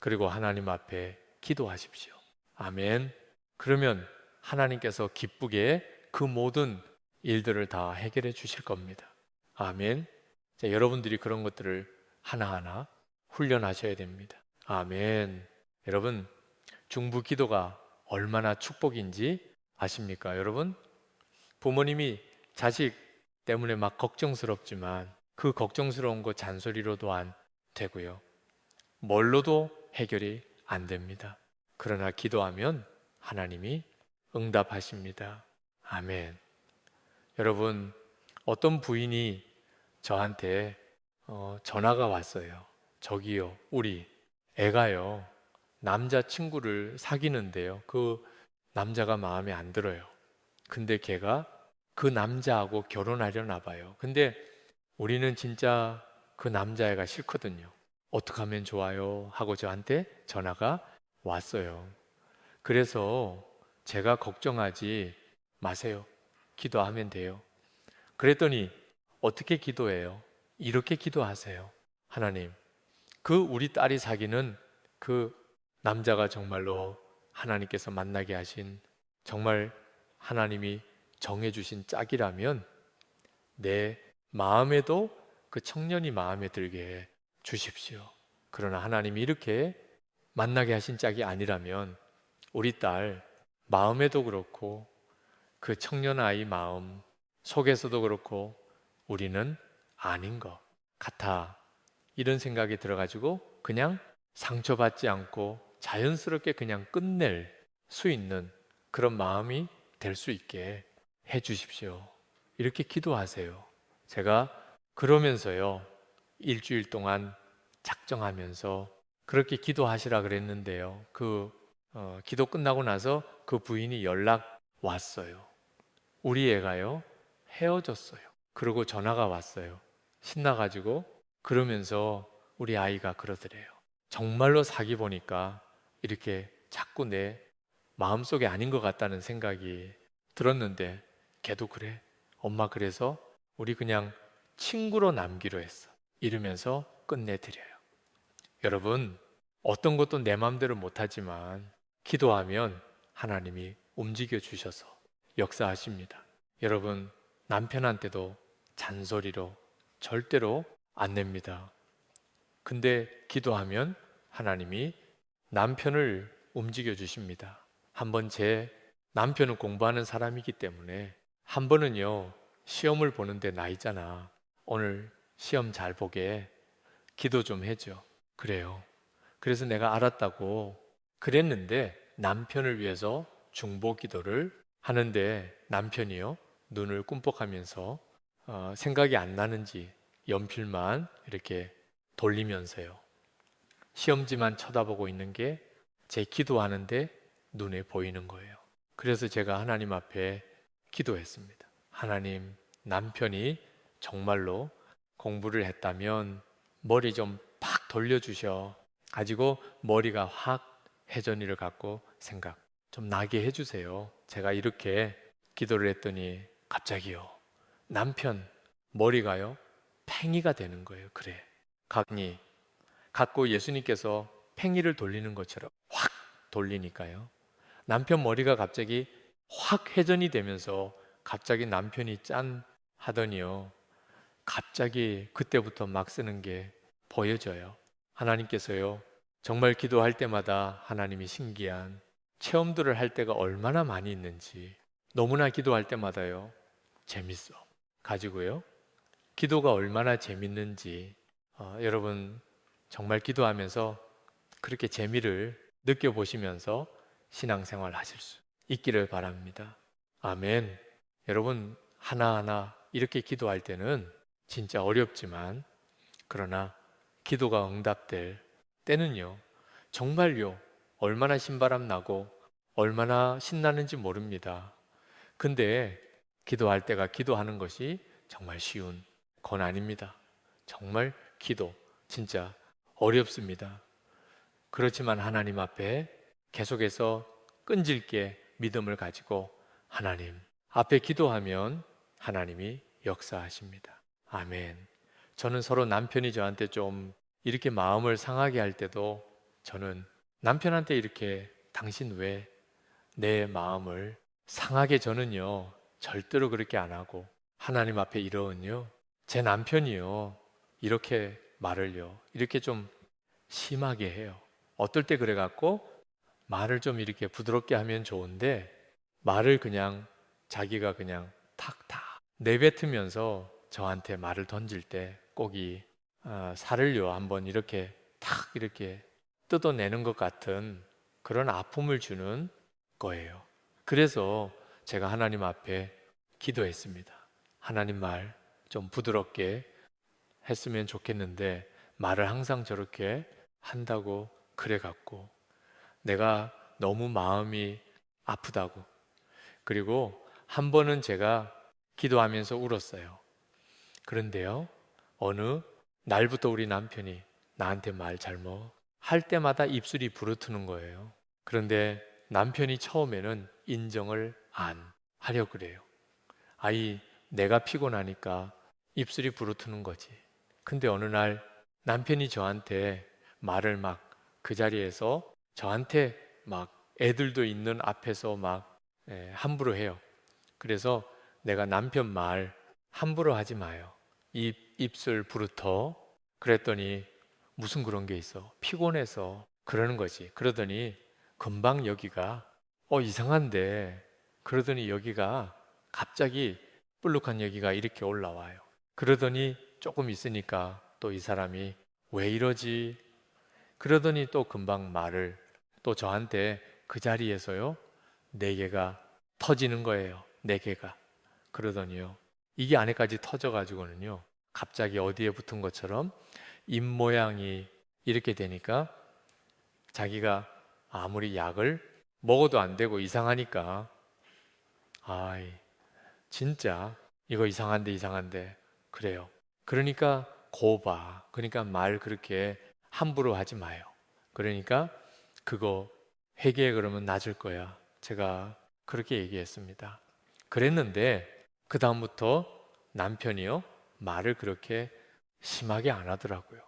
그리고 하나님 앞에 기도하십시오. 아멘. 그러면 하나님께서 기쁘게 그 모든 일들을 다 해결해 주실 겁니다. 아멘. 자, 여러분들이 그런 것들을 하나하나 훈련하셔야 됩니다. 아멘. 여러분, 중부 기도가 얼마나 축복인지 아십니까? 여러분, 부모님이 자식 때문에 막 걱정스럽지만 그 걱정스러운 거 잔소리로도 안 되고요. 뭘로도 해결이 안 됩니다. 그러나 기도하면 하나님이 응답하십니다. 아멘. 여러분, 어떤 부인이 저한테 전화가 왔어요. 저기요, 우리 애가요, 남자친구를 사귀는데요. 그 남자가 마음에 안 들어요. 근데 걔가 그 남자하고 결혼하려나 봐요. 근데 우리는 진짜 그 남자애가 싫거든요. 어떻게 하면 좋아요? 하고 저한테 전화가 왔어요. 그래서 제가 걱정하지 마세요. 기도하면 돼요. 그랬더니 어떻게 기도해요? 이렇게 기도하세요. 하나님, 그 우리 딸이 사귀는 그 남자가 정말로 하나님께서 만나게 하신, 정말 하나님이 정해주신 짝이라면 내 마음에도 그 청년이 마음에 들게 해 주십시오. 그러나 하나님이 이렇게 만나게 하신 짝이 아니라면 우리 딸 마음에도 그렇고 그 청년 아이 마음 속에서도 그렇고 우리는 아닌 것 같아. 이런 생각이 들어가지고 그냥 상처받지 않고 자연스럽게 그냥 끝낼 수 있는 그런 마음이 될 수 있게 해 주십시오. 이렇게 기도하세요. 제가 그러면서요, 일주일 동안 작정하면서 그렇게 기도하시라 그랬는데요. 기도 끝나고 나서 그 부인이 연락 왔어요. 우리 애가요, 헤어졌어요. 그리고 전화가 왔어요. 신나가지고 그러면서 우리 아이가 그러더래요. 정말로 사귀 보니까 이렇게 자꾸 내 마음속에 아닌 것 같다는 생각이 들었는데 걔도 그래. 엄마 그래서 우리 그냥 친구로 남기로 했어. 이러면서 끝내드려요. 여러분, 어떤 것도 내 마음대로 못하지만 기도하면 하나님이 움직여 주셔서 역사하십니다. 여러분, 남편한테도 잔소리로 절대로 안 냅니다. 근데 기도하면 하나님이 남편을 움직여 주십니다. 한번 제 남편은 공부하는 사람이기 때문에 한 번은요, 시험을 보는데 나 있잖아. 오늘 시험 잘 보게 기도 좀 해줘. 그래요. 그래서 내가 알았다고 그랬는데 남편을 위해서 중보 기도를 하는데 남편이요, 눈을 꿈뻑하면서 생각이 안 나는지 연필만 이렇게 돌리면서요, 시험지만 쳐다보고 있는 게 제 기도하는데 눈에 보이는 거예요. 그래서 제가 하나님 앞에 기도했습니다. 하나님, 남편이 정말로 공부를 했다면 머리 좀 팍 돌려주셔 가지고 머리가 확 회전이를 갖고 생각 좀 나게 해주세요. 제가 이렇게 기도를 했더니 갑자기요, 남편 머리가요 팽이가 되는 거예요. 그래, 각니 갖고 예수님께서 팽이를 돌리는 것처럼 확 돌리니까요, 남편 머리가 갑자기 확 회전이 되면서 갑자기 남편이 짠 하더니요, 갑자기 그때부터 막 쓰는 게 보여져요. 하나님께서요, 정말 기도할 때마다 하나님이 신기한 체험들을 할 때가 얼마나 많이 있는지, 너무나 기도할 때마다요 재밌어 가지고요, 기도가 얼마나 재밌는지 여러분 정말 기도하면서 그렇게 재미를 느껴보시면서 신앙생활 하실 수 있기를 바랍니다. 아멘. 여러분, 하나하나 이렇게 기도할 때는 진짜 어렵지만, 그러나 기도가 응답될 때는요, 정말요, 얼마나 신바람 나고 얼마나 신나는지 모릅니다. 근데 기도할 때가 기도하는 것이 정말 쉬운 건 아닙니다. 정말 기도 진짜 어렵습니다. 그렇지만 하나님 앞에 계속해서 끈질게 믿음을 가지고 하나님 앞에 기도하면 하나님이 역사하십니다. 아멘. 저는 서로 남편이 저한테 좀 이렇게 마음을 상하게 할 때도 저는 남편한테 이렇게 당신 왜 내 마음을 상하게, 저는요 절대로 그렇게 안 하고 하나님 앞에 이러은요, 제 남편이요 이렇게 말을요 이렇게 좀 심하게 해요. 어떨 때 그래갖고 말을 좀 이렇게 부드럽게 하면 좋은데 말을 그냥 자기가 그냥 탁탁 내뱉으면서 저한테 말을 던질 때 고기 살을요 한번 이렇게 탁 이렇게 뜯어내는 것 같은 그런 아픔을 주는 거예요. 그래서 제가 하나님 앞에 기도했습니다. 하나님 말 좀 부드럽게 했으면 좋겠는데 말을 항상 저렇게 한다고 그래 갖고 내가 너무 마음이 아프다고. 그리고 한 번은 제가 기도하면서 울었어요. 그런데요, 어느 날부터 우리 남편이 나한테 말 잘못 할 때마다 입술이 부르트는 거예요. 그런데 남편이 처음에는 인정을 안 하려고 그래요. 아이, 내가 피곤하니까 입술이 부르트는 거지. 근데 어느 날 남편이 저한테 말을 막 그 자리에서 저한테 막 애들도 있는 앞에서 막 함부로 해요. 그래서 내가 남편 말 함부로 하지 마요. 입술 부르터. 그랬더니 무슨 그런 게 있어. 피곤해서 그러는 거지. 그러더니 금방 여기가 이상한데 그러더니 여기가 갑자기 볼록한 여기가 이렇게 올라와요. 그러더니 조금 있으니까 또 이 사람이 왜 이러지? 그러더니 또 금방 말을 또 저한테 그 자리에서요. 네 개가 터지는 거예요. 네 개가. 그러더니요. 이게 안에까지 터져가지고는요. 갑자기 어디에 붙은 것처럼 입 모양이 이렇게 되니까 자기가 아무리 약을 먹어도 안 되고 이상하니까 아이 진짜 이거 이상한데 그래요. 그러니까 고봐. 그러니까 말 그렇게 함부로 하지 마요. 그러니까 그거 회개해 그러면 낮을 거야. 제가 그렇게 얘기했습니다. 그랬는데 그 다음부터 남편이요 말을 그렇게 심하게 안 하더라고요.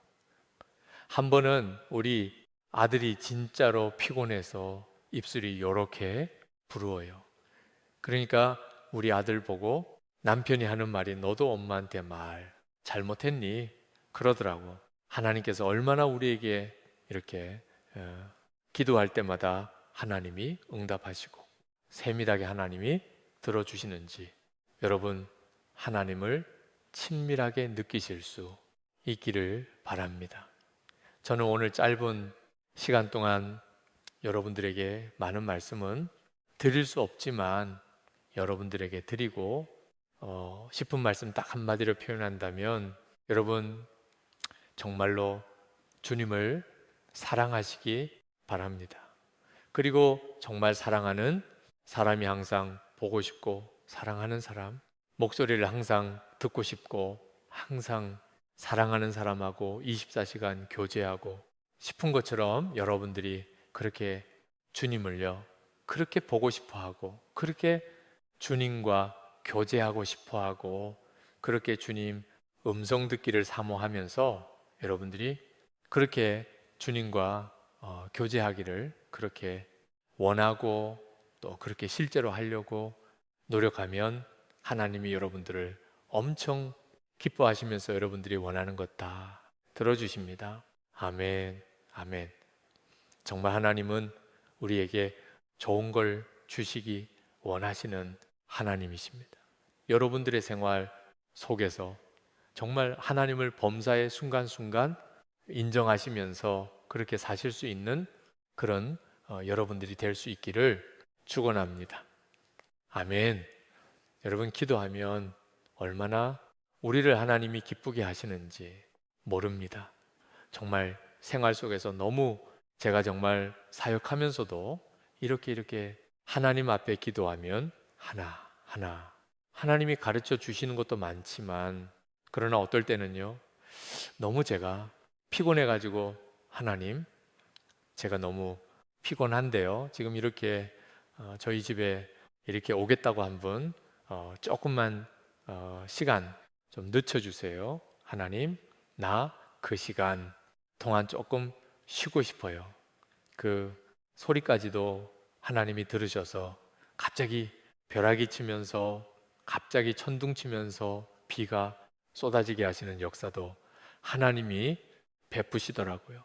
한 번은 우리 아들이 진짜로 피곤해서 입술이 요렇게 부러워요. 그러니까 우리 아들 보고 남편이 하는 말이 너도 엄마한테 말 잘못했니? 그러더라고. 하나님께서 얼마나 우리에게 이렇게 기도할 때마다 하나님이 응답하시고 세밀하게 하나님이 들어주시는지 여러분 하나님을 친밀하게 느끼실 수 있기를 바랍니다. 저는 오늘 짧은 시간 동안 여러분들에게 많은 말씀은 드릴 수 없지만 여러분들에게 드리고 싶은 말씀 딱 한마디로 표현한다면 여러분 정말로 주님을 사랑하시기 바랍니다. 그리고 정말 사랑하는 사람이 항상 보고 싶고 사랑하는 사람 목소리를 항상 듣고 싶고 항상 사랑하는 사람하고 24시간 교제하고 싶은 것처럼 여러분들이 그렇게 주님을요 그렇게 보고 싶어 하고 그렇게 주님과 교제하고 싶어 하고 그렇게 주님 음성 듣기를 사모하면서 여러분들이 그렇게 주님과 교제하기를 그렇게 원하고 또 그렇게 실제로 하려고 노력하면 하나님이 여러분들을 엄청 기뻐하시면서 여러분들이 원하는 것 다 들어주십니다. 아멘, 아멘. 정말 하나님은 우리에게 좋은 걸 주시기 원하시는 하나님이십니다. 여러분들의 생활 속에서 정말 하나님을 범사의 순간순간 인정하시면서 그렇게 사실 수 있는 그런 여러분들이 될 수 있기를 축원합니다. 아멘. 여러분 기도하면 얼마나 우리를 하나님이 기쁘게 하시는지 모릅니다. 정말 생활 속에서 너무 제가 정말 사역하면서도 이렇게 하나님 앞에 기도하면 하나 하나님이 가르쳐 주시는 것도 많지만 그러나 어떨 때는요 너무 제가 피곤해 가지고 하나님 제가 너무 피곤한데요 지금 이렇게 저희 집에 이렇게 오겠다고 한 분 조금만 시간 좀 늦춰주세요. 하나님 나 그 시간 동안 조금 쉬고 싶어요. 그 소리까지도 하나님이 들으셔서 갑자기 벼락이 치면서 갑자기 천둥 치면서 비가 쏟아지게 하시는 역사도 하나님이 베푸시더라고요.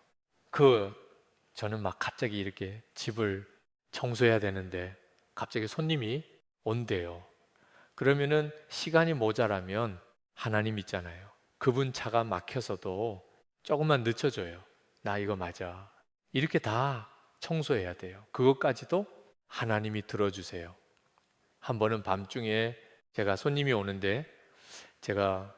저는 막 갑자기 이렇게 집을 청소해야 되는데 갑자기 손님이 온대요. 그러면은 시간이 모자라면 하나님 있잖아요. 그분 차가 막혀서도 조금만 늦춰줘요. 나 이거 맞아. 이렇게 다 청소해야 돼요. 그것까지도 하나님이 들어주세요. 한 번은 밤중에 제가 손님이 오는데 제가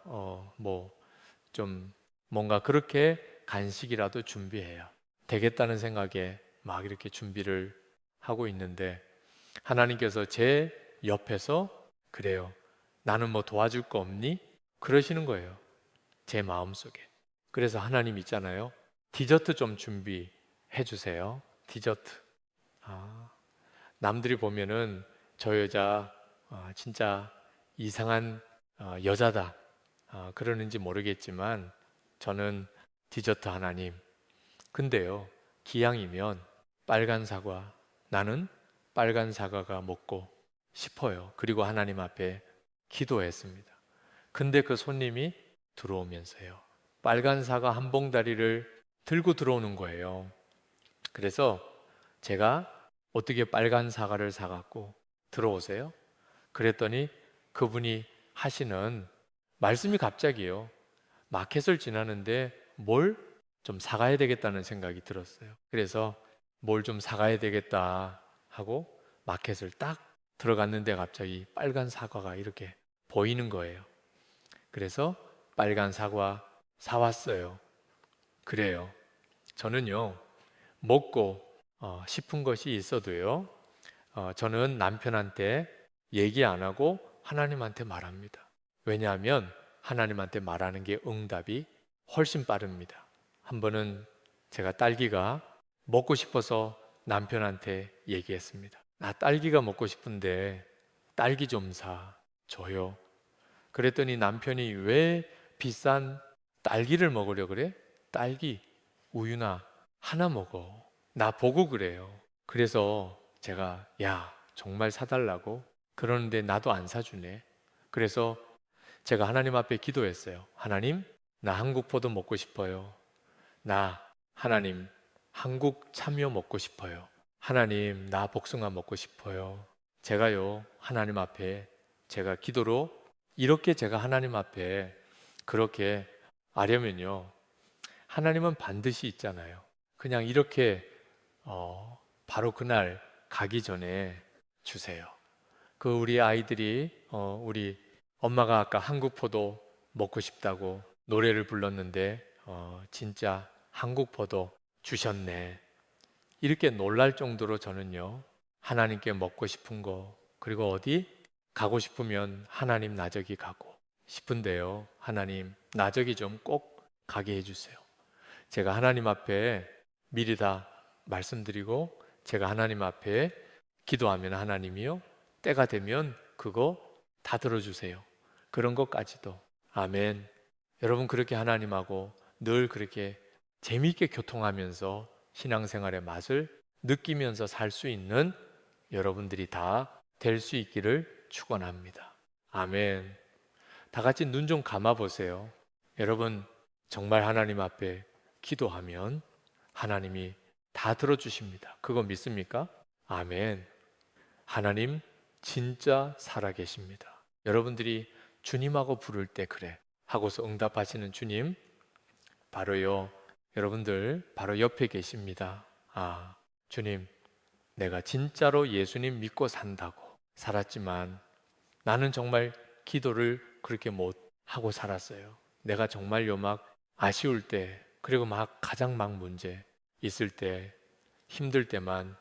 좀 뭔가 그렇게 간식이라도 준비해야 되겠다는 생각에 막 이렇게 준비를 하고 있는데 하나님께서 제 옆에서 그래요. 나는 뭐 도와줄 거 없니? 그러시는 거예요. 제 마음속에. 그래서 하나님 있잖아요. 디저트 좀 준비해 주세요. 디저트. 아, 남들이 보면은 저 여자 진짜 이상한 여자다. 그러는지 모르겠지만 저는 디저트 하나님. 근데요, 기왕이면 빨간 사과. 나는 빨간 사과가 먹고 싶어요. 그리고 하나님 앞에 기도했습니다. 근데 그 손님이 들어오면서요. 빨간 사과 한 봉다리를 들고 들어오는 거예요. 그래서 제가 어떻게 빨간 사과를 사갖고 들어오세요? 그랬더니 그분이 하시는 말씀이 갑자기요. 마켓을 지나는데 뭘 좀 사가야 되겠다는 생각이 들었어요. 그래서 뭘 좀 사가야 되겠다 하고 마켓을 딱 들어갔는데 갑자기 빨간 사과가 이렇게 보이는 거예요. 그래서 빨간 사과 사왔어요. 그래요. 저는요, 먹고 싶은 것이 있어도요, 저는 남편한테 얘기 안 하고 하나님한테 말합니다. 왜냐하면 하나님한테 말하는 게 응답이 훨씬 빠릅니다. 한 번은 제가 딸기가 먹고 싶어서 남편한테 얘기했습니다. 나 딸기가 먹고 싶은데 딸기 좀 줘요. 그랬더니 남편이 왜 비싼 딸기를 먹으려 그래? 딸기, 우유나 하나 먹어. 나 보고 그래요. 그래서 제가 야, 정말 사달라고? 그러는데 나도 안 사주네. 그래서 제가 하나님 앞에 기도했어요. 하나님, 나 한국 포도 먹고 싶어요. 하나님, 한국 참외 먹고 싶어요. 하나님, 나 복숭아 먹고 싶어요. 제가요, 하나님 앞에 제가 기도로 이렇게 제가 하나님 앞에 그렇게 하려면요, 하나님은 반드시 있잖아요. 그냥 이렇게 바로 그날 가기 전에 주세요. 그 우리 아이들이 우리 엄마가 아까 한국 포도 먹고 싶다고 노래를 불렀는데 진짜 한국 포도 주셨네. 이렇게 놀랄 정도로 저는요, 하나님께 먹고 싶은 거, 그리고 어디 가고 싶으면 하나님 나 저기 가고 싶은데요. 하나님 나 저기 좀 꼭 가게 해주세요. 제가 하나님 앞에 미리 다 말씀드리고 제가 하나님 앞에 기도하면 하나님이요, 때가 되면 그거 다 들어주세요. 그런 것까지도. 아멘. 여러분 그렇게 하나님하고 늘 그렇게 재미있게 교통하면서 신앙생활의 맛을 느끼면서 살 수 있는 여러분들이 다 될 수 있기를 축원합니다. 아멘. 다 같이 눈 좀 감아 보세요. 여러분 정말 하나님 앞에 기도하면 하나님이 다 들어주십니다. 그거 믿습니까? 아멘. 하나님 진짜 살아계십니다. 여러분들이 주님하고 부를 때 그래 하고서 응답하시는 주님 바로요, 여러분들 바로 옆에 계십니다. 아, 주님, 내가 진짜로 예수님 믿고 산다고 살았지만 나는 정말 기도를 그렇게 못 하고 살았어요. 내가 정말요 막 아쉬울 때 그리고 막 가장 막 문제 있을 때 힘들 때만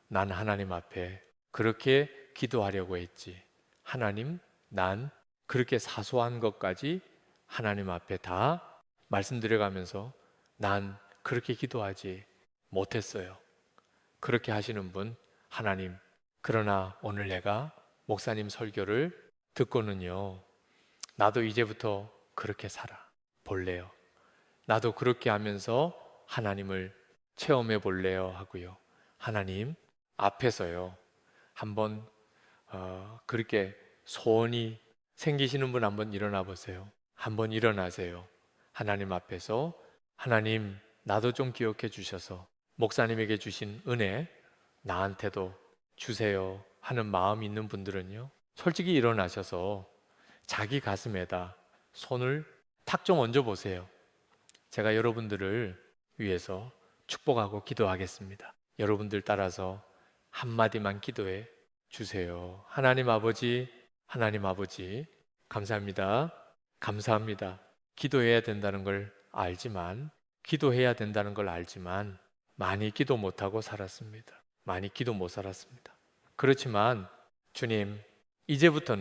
난 하나님 앞에 그렇게 기도하려고 했지. 하나님, 난 그렇게 사소한 것까지 하나님 앞에 다 말씀드려가면서 난 그렇게 기도하지 못했어요. 그렇게 하시는 분, 하나님. 그러나 오늘 내가 목사님 설교를 듣고는요, 나도 이제부터 그렇게 살아 볼래요. 나도 그렇게 하면서 하나님을 체험해 볼래요 하고요. 하나님 앞에서요, 한번 그렇게 소원이 생기시는 분 한번 일어나 보세요. 한번 일어나세요. 하나님 앞에서 하나님 나도 좀 기억해 주셔서 목사님에게 주신 은혜 나한테도 주세요 하는 마음 있는 분들은요, 솔직히 일어나셔서 자기 가슴에다 손을 탁 좀 얹어 보세요. 제가 여러분들을 위해서 축복하고 기도하겠습니다. 여러분들 따라서 한마디만 기도해 주세요. 하나님 아버지, 감사합니다. 감사합니다. 기도해야 된다는 걸 알지만, 많이 기도 못하고 살았습니다. 많이 기도 못 살았습니다. 그렇지만, 주님, 이제부터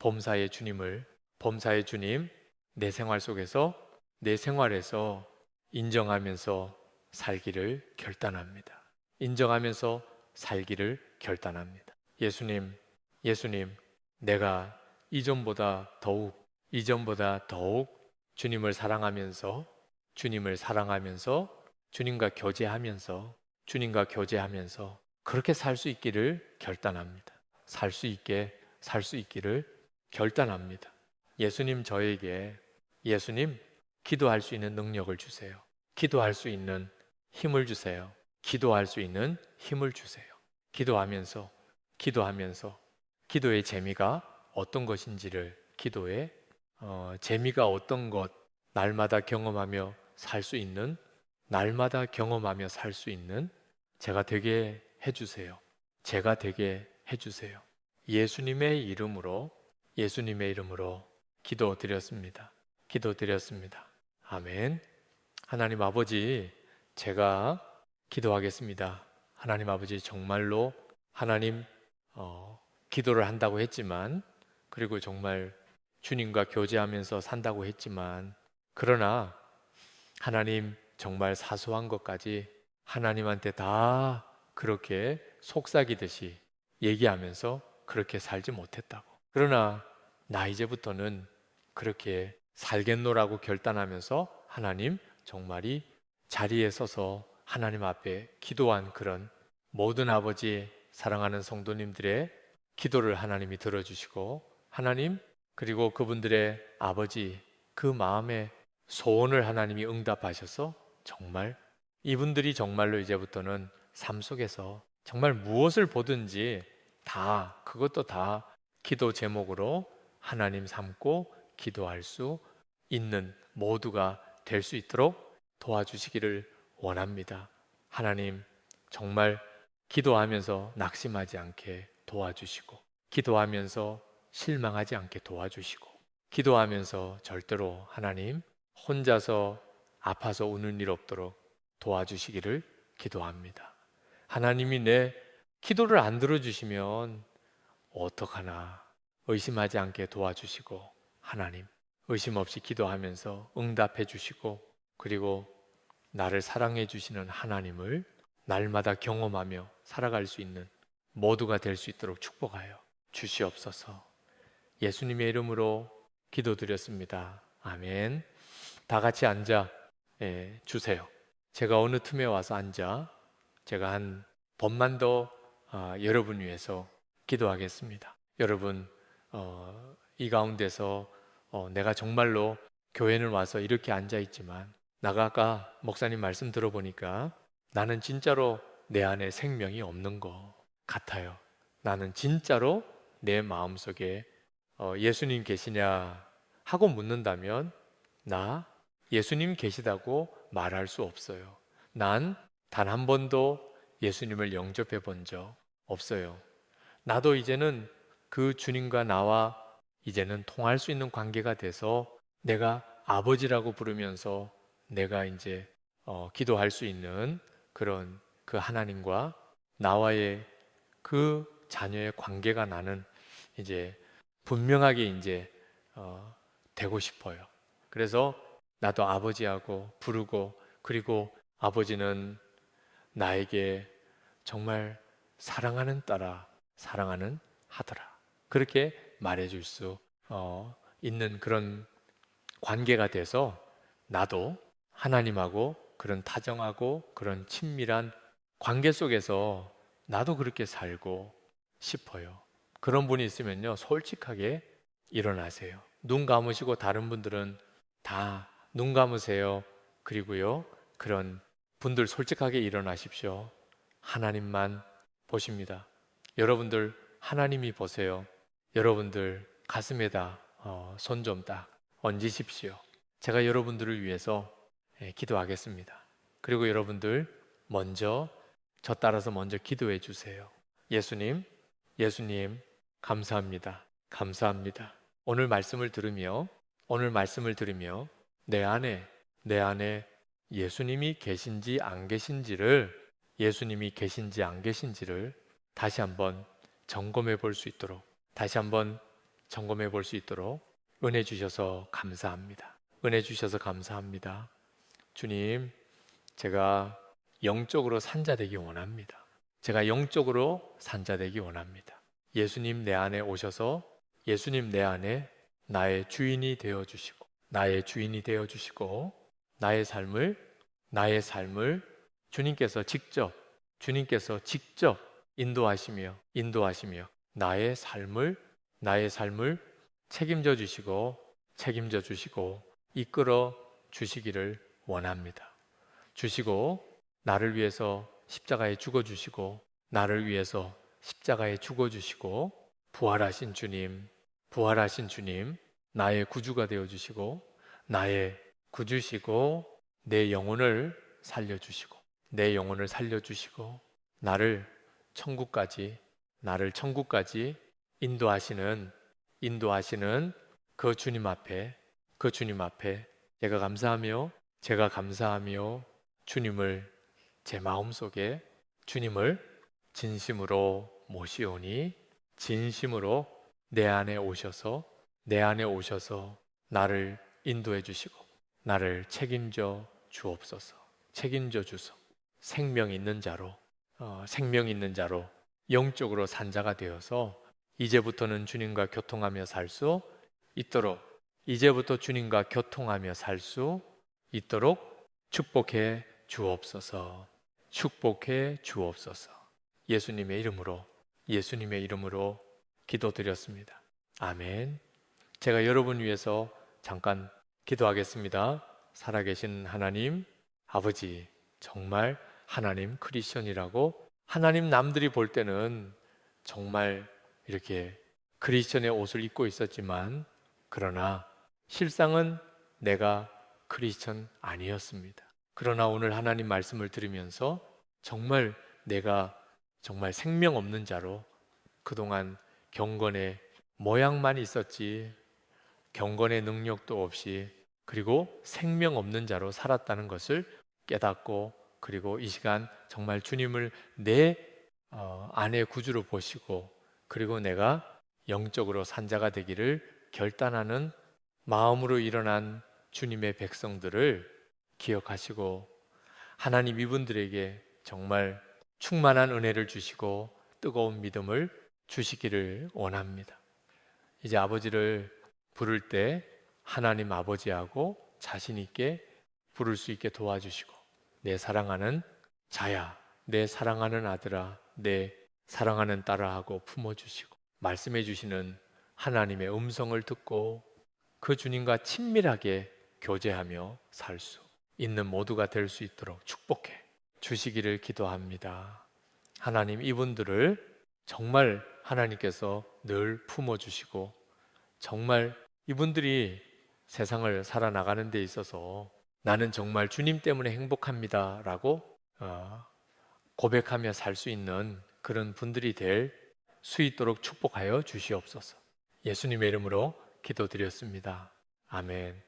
범사의 주님, 내 생활 속에서, 내 생활에서 인정하면서 살기를 결단합니다. 인정하면서 살기를 결단합니다. 예수님, 내가 이전보다 더욱 주님을 사랑하면서, 주님과 교제하면서 그렇게 살 수 있기를 결단합니다. 살 수 있기를 결단합니다. 예수님, 기도할 수 있는 능력을 주세요. 기도할 수 있는 힘을 주세요. 기도하면서 기도의 재미가 어떤 것인지를 재미가 어떤 것, 날마다 경험하며 살 수 있는 제가 되게 해주세요. 예수님의 이름으로 기도드렸습니다. 아멘. 하나님 아버지, 제가 기도하겠습니다. 하나님 아버지, 정말로 하나님 기도를 한다고 했지만, 그리고 정말 주님과 교제하면서 산다고 했지만, 그러나 하나님, 정말 사소한 것까지 하나님한테 다 그렇게 속삭이듯이 얘기하면서 그렇게 살지 못했다고. 그러나 나 이제부터는 그렇게 살겠노라고 결단하면서 하나님, 정말이 자리에 서서 하나님 앞에 기도한 그런 모든 아버지, 사랑하는 성도님들의 기도를 하나님이 들어주시고, 하나님, 그리고 그분들의 아버지, 그 마음의 소원을 하나님이 응답하셔서 정말 이분들이 정말로 이제부터는 삶 속에서 정말 무엇을 보든지 그것도 다 기도 제목으로 하나님 삼고 기도할 수 있는 모두가 될 수 있도록 도와주시기를 원합니다. 하나님, 정말 기도하면서 낙심하지 않게 도와주시고, 기도하면서 실망하지 않게 도와주시고, 기도하면서 절대로 하나님 혼자서 아파서 우는 일 없도록 도와주시기를 기도합니다. 하나님이 내 기도를 안 들어주시면 어떡하나 의심하지 않게 도와주시고, 하나님 의심 없이 기도하면서 응답해 주시고, 그리고 나를 사랑해 주시는 하나님을 날마다 경험하며 살아갈 수 있는 모두가 될 수 있도록 축복하여 주시옵소서. 예수님의 이름으로 기도드렸습니다. 아멘. 다 같이 앉아 주세요. 제가 어느 틈에 와서 제가 한 번만 더 여러분 위해서 기도하겠습니다. 여러분, 이 가운데서 내가 정말로 교회는 와서 이렇게 앉아 있지만, 아까 목사님 말씀 들어보니까 나는 진짜로 내 안에 생명이 없는 것 같아요. 나는 진짜로 내 마음속에 예수님 계시냐 하고 묻는다면, 나 예수님 계시다고 말할 수 없어요. 난 단 한 번도 예수님을 영접해 본 적 없어요. 나도 이제는 그 주님과 나와 이제는 통할 수 있는 관계가 돼서 내가 아버지라고 부르면서 내가 이제 기도할 수 있는 그런 그 하나님과 나와의 그 자녀의 관계가 나는 이제 분명하게 이제 되고 싶어요. 그래서 나도 아버지하고 부르고, 그리고 아버지는 나에게 정말 사랑하는 딸아, 사랑하는 하더라, 그렇게 말해줄 수 있는 그런 관계가 돼서 나도 하나님하고 그런 다정하고 그런 친밀한 관계 속에서 나도 그렇게 살고 싶어요. 그런 분이 있으면요, 솔직하게 일어나세요. 눈 감으시고, 다른 분들은 다 눈 감으세요. 그리고요, 그런 분들 솔직하게 일어나십시오. 하나님만 보십니다. 여러분들 하나님이 보세요. 여러분들 가슴에다 손 좀 딱 얹으십시오. 제가 여러분들을 위해서 기도하겠습니다. 그리고 여러분들 먼저 저 따라서 먼저 기도해 주세요. 예수님, 예수님, 감사합니다. 감사합니다. 오늘 말씀을 들으며 내 안에 예수님이 계신지 안 계신지를 다시 한번 점검해 볼 수 있도록 은혜 주셔서 감사합니다. 은혜 주셔서 감사합니다. 주님, 제가 영적으로 산자되기 원합니다. 제가 영적으로 산자되기 원합니다. 예수님 내 안에 오셔서 예수님 내 안에 나의 주인이 되어 주시고 나의 삶을 주님께서 직접 인도하시며 나의 삶을 책임져 주시고 이끌어 주시기를 원합니다. 주시고 나를 위해서 십자가에 죽어 주시고 부활하신 주님 나의 구주가 되어 주시고 나의 구주시고 내 영혼을 살려 주시고 나를 천국까지 인도하시는 그 주님 앞에 제가 감사하며 주님을 제 마음속에 진심으로 모시오니 진심으로 내 안에 오셔서 나를 인도해 주시고 나를 책임져 주옵소서. 생명 있는 자로 영적으로 산자가 되어서 이제부터는 주님과 교통하며 살 수 있도록 축복해 주옵소서. 예수님의 이름으로 기도드렸습니다. 아멘. 제가 여러분 위해서 잠깐 기도하겠습니다. 살아계신 하나님 아버지, 정말 하나님 크리스천이라고 하나님 남들이 볼 때는 정말 이렇게 크리스천의 옷을 입고 있었지만 그러나 실상은 내가 크리스천 아니었습니다. 그러나 오늘 하나님 말씀을 들으면서 정말 내가 정말 생명 없는 자로 그동안 경건의 모양만 있었지 경건의 능력도 없이 그리고 생명 없는 자로 살았다는 것을 깨닫고 그리고 이 시간 정말 주님을 내 안의 구주로 보시고 그리고 내가 영적으로 산자가 되기를 결단하는 마음으로 일어난 주님의 백성들을 기억하시고 하나님 이분들에게 정말 충만한 은혜를 주시고 뜨거운 믿음을 주시기를 원합니다. 이제 아버지를 부를 때 하나님 아버지하고 자신 있게 부를 수 있게 도와주시고 내 사랑하는 자야, 내 사랑하는 아들아, 내 사랑하는 딸아 하고 품어주시고 말씀해 주시는 하나님의 음성을 듣고 그 주님과 친밀하게 교제하며 살 수 있는 모두가 될 수 있도록 축복해 주시기를 기도합니다. 하나님 이분들을 정말 하나님께서 늘 품어주시고 정말 이분들이 세상을 살아나가는 데 있어서 나는 정말 주님 때문에 행복합니다 라고 고백하며 살 수 있는 그런 분들이 될 수 있도록 축복하여 주시옵소서. 예수님의 이름으로 기도드렸습니다. 아멘.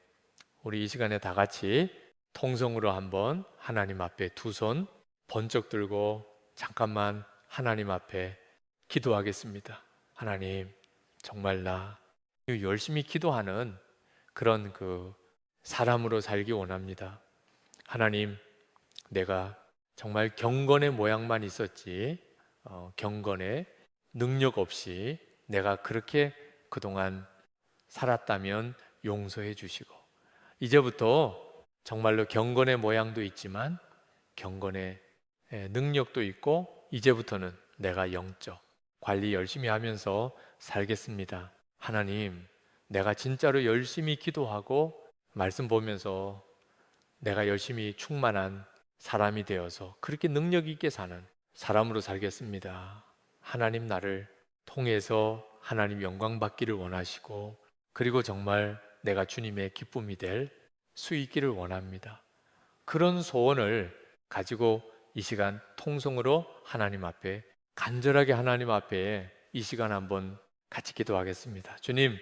우리 이 시간에 다 같이 통성으로 한번 하나님 앞에 두 손 번쩍 들고 잠깐만 하나님 앞에 기도하겠습니다. 하나님, 정말 나 열심히 기도하는 그런 사람으로 살기 원합니다. 하나님, 내가 정말 경건의 모양만 있었지 경건의 능력 없이 내가 그렇게 그동안 살았다면 용서해 주시고 이제부터 정말로 경건의 모양도 있지만 경건의 능력도 있고 이제부터는 내가 영적 관리 열심히 하면서 살겠습니다. 하나님, 내가 진짜로 열심히 기도하고 말씀 보면서 내가 열심히 충만한 사람이 되어서 그렇게 능력 있게 사는 사람으로 살겠습니다. 하나님 나를 통해서 하나님 영광 받기를 원하시고 그리고 정말 내가 주님의 기쁨이 될 수 있기를 원합니다. 그런 소원을 가지고 이 시간 통성으로 하나님 앞에, 간절하게 하나님 앞에 이 시간 한번 같이 기도하겠습니다. 주님,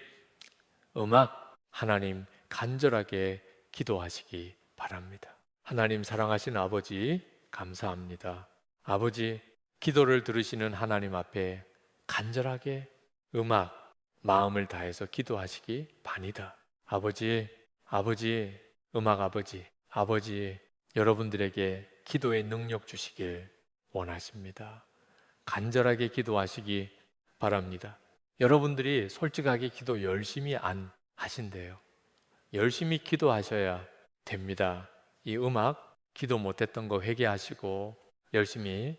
음악 하나님 간절하게 기도하시기 바랍니다. 하나님 사랑하신 아버지 감사합니다. 아버지, 기도를 들으시는 하나님 앞에 간절하게 음악 마음을 다해서 기도하시기 바랍니다. 아버지, 아버지, 음악 아버지, 아버지, 여러분들에게 기도의 능력 주시길 원하십니다. 간절하게 기도하시기 바랍니다. 여러분들이 솔직하게 기도 열심히 안 하신대요. 열심히 기도하셔야 됩니다. 이 음악 기도 못했던 거 회개하시고 열심히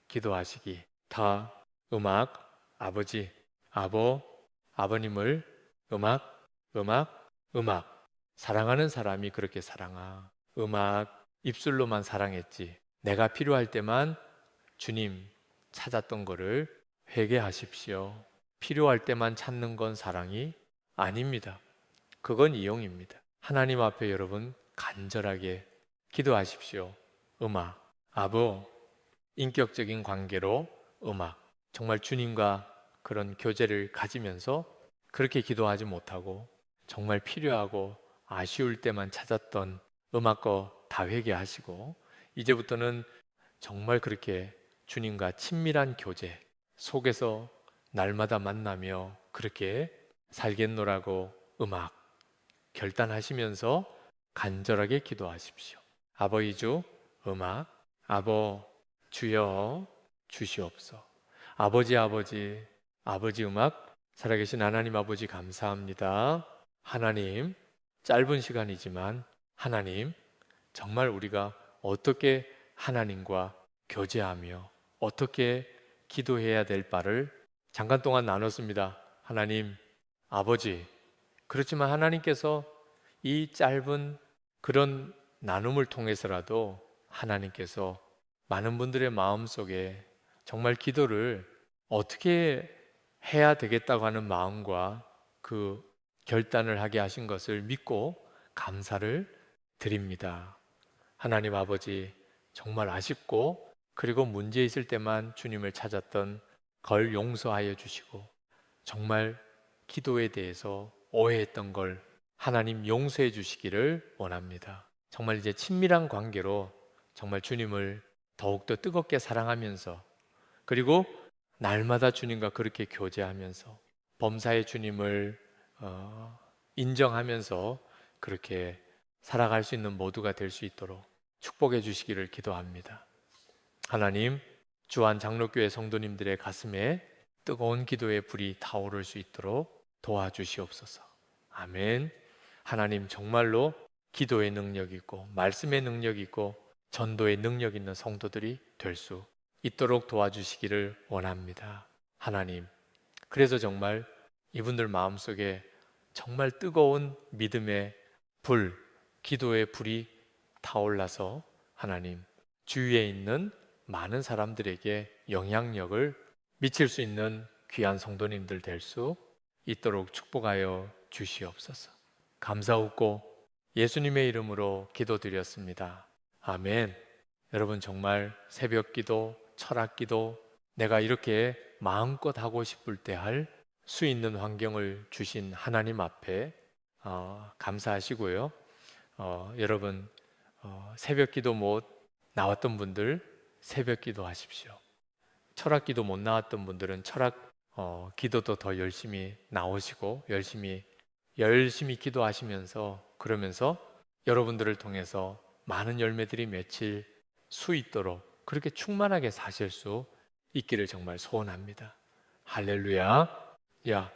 기도하시기. 다 음악 아버지, 아버님을 음악 사랑하는 사람이 그렇게 사랑하. 음악 입술로만 사랑했지. 내가 필요할 때만 주님 찾았던 거를 회개하십시오. 필요할 때만 찾는 건 사랑이 아닙니다. 그건 이용입니다. 하나님 앞에 여러분 간절하게 기도하십시오. 음악, 인격적인 관계로 음악, 정말 주님과 그런 교제를 가지면서 그렇게 기도하지 못하고 정말 필요하고 아쉬울 때만 찾았던 음악 거 다 회개하시고 이제부터는 정말 그렇게 주님과 친밀한 교제 속에서 날마다 만나며 그렇게 살겠노라고 음악 결단하시면서 간절하게 기도하십시오. 아버지주 음악, 주여 주시옵소. 아버지 음악, 살아계신 하나님 아버지 감사합니다. 하나님, 짧은 시간이지만 하나님, 정말 우리가 어떻게 하나님과 교제하며 어떻게 기도해야 될 바를 잠깐 동안 나눴습니다. 하나님, 아버지, 그렇지만 하나님께서 이 짧은 그런 나눔을 통해서라도 하나님께서 많은 분들의 마음속에 정말 기도를 어떻게 해야 되겠다고 하는 마음과 그 결단을 하게 하신 것을 믿고 감사를 드립니다. 하나님 아버지, 정말 아쉽고 그리고 문제 있을 때만 주님을 찾았던 걸 용서하여 주시고 정말 기도에 대해서 오해했던 걸 하나님 용서해 주시기를 원합니다. 정말 이제 친밀한 관계로 정말 주님을 더욱더 뜨겁게 사랑하면서 그리고 날마다 주님과 그렇게 교제하면서 범사의 주님을 인정하면서 그렇게 살아갈 수 있는 모두가 될 수 있도록 축복해 주시기를 기도합니다. 하나님, 주한 장로교회 성도님들의 가슴에 뜨거운 기도의 불이 타오를 수 있도록 도와주시옵소서. 아멘. 하나님 정말로 기도의 능력 있고 말씀의 능력 있고 전도의 능력 있는 성도들이 될 수 있도록 도와주시기를 원합니다. 하나님, 그래서 정말 이분들 마음속에 정말 뜨거운 믿음의 불, 기도의 불이 타올라서 하나님 주위에 있는 많은 사람들에게 영향력을 미칠 수 있는 귀한 성도님들 될 수 있도록 축복하여 주시옵소서. 감사하고 예수님의 이름으로 기도드렸습니다. 아멘. 여러분 정말 새벽 기도, 철학 기도 내가 이렇게 마음껏 하고 싶을 때 할 수 있는 환경을 주신 하나님 앞에 감사하시고요. 여러분 새벽 기도 못 나왔던 분들 새벽 기도 하십시오. 철학 기도 못 나왔던 분들은 철학 기도도 더 열심히 나오시고 열심히 기도하시면서 그러면서 여러분들을 통해서 많은 열매들이 맺힐 수 있도록 그렇게 충만하게 사실 수 있기를 정말 소원합니다. 할렐루야. 야,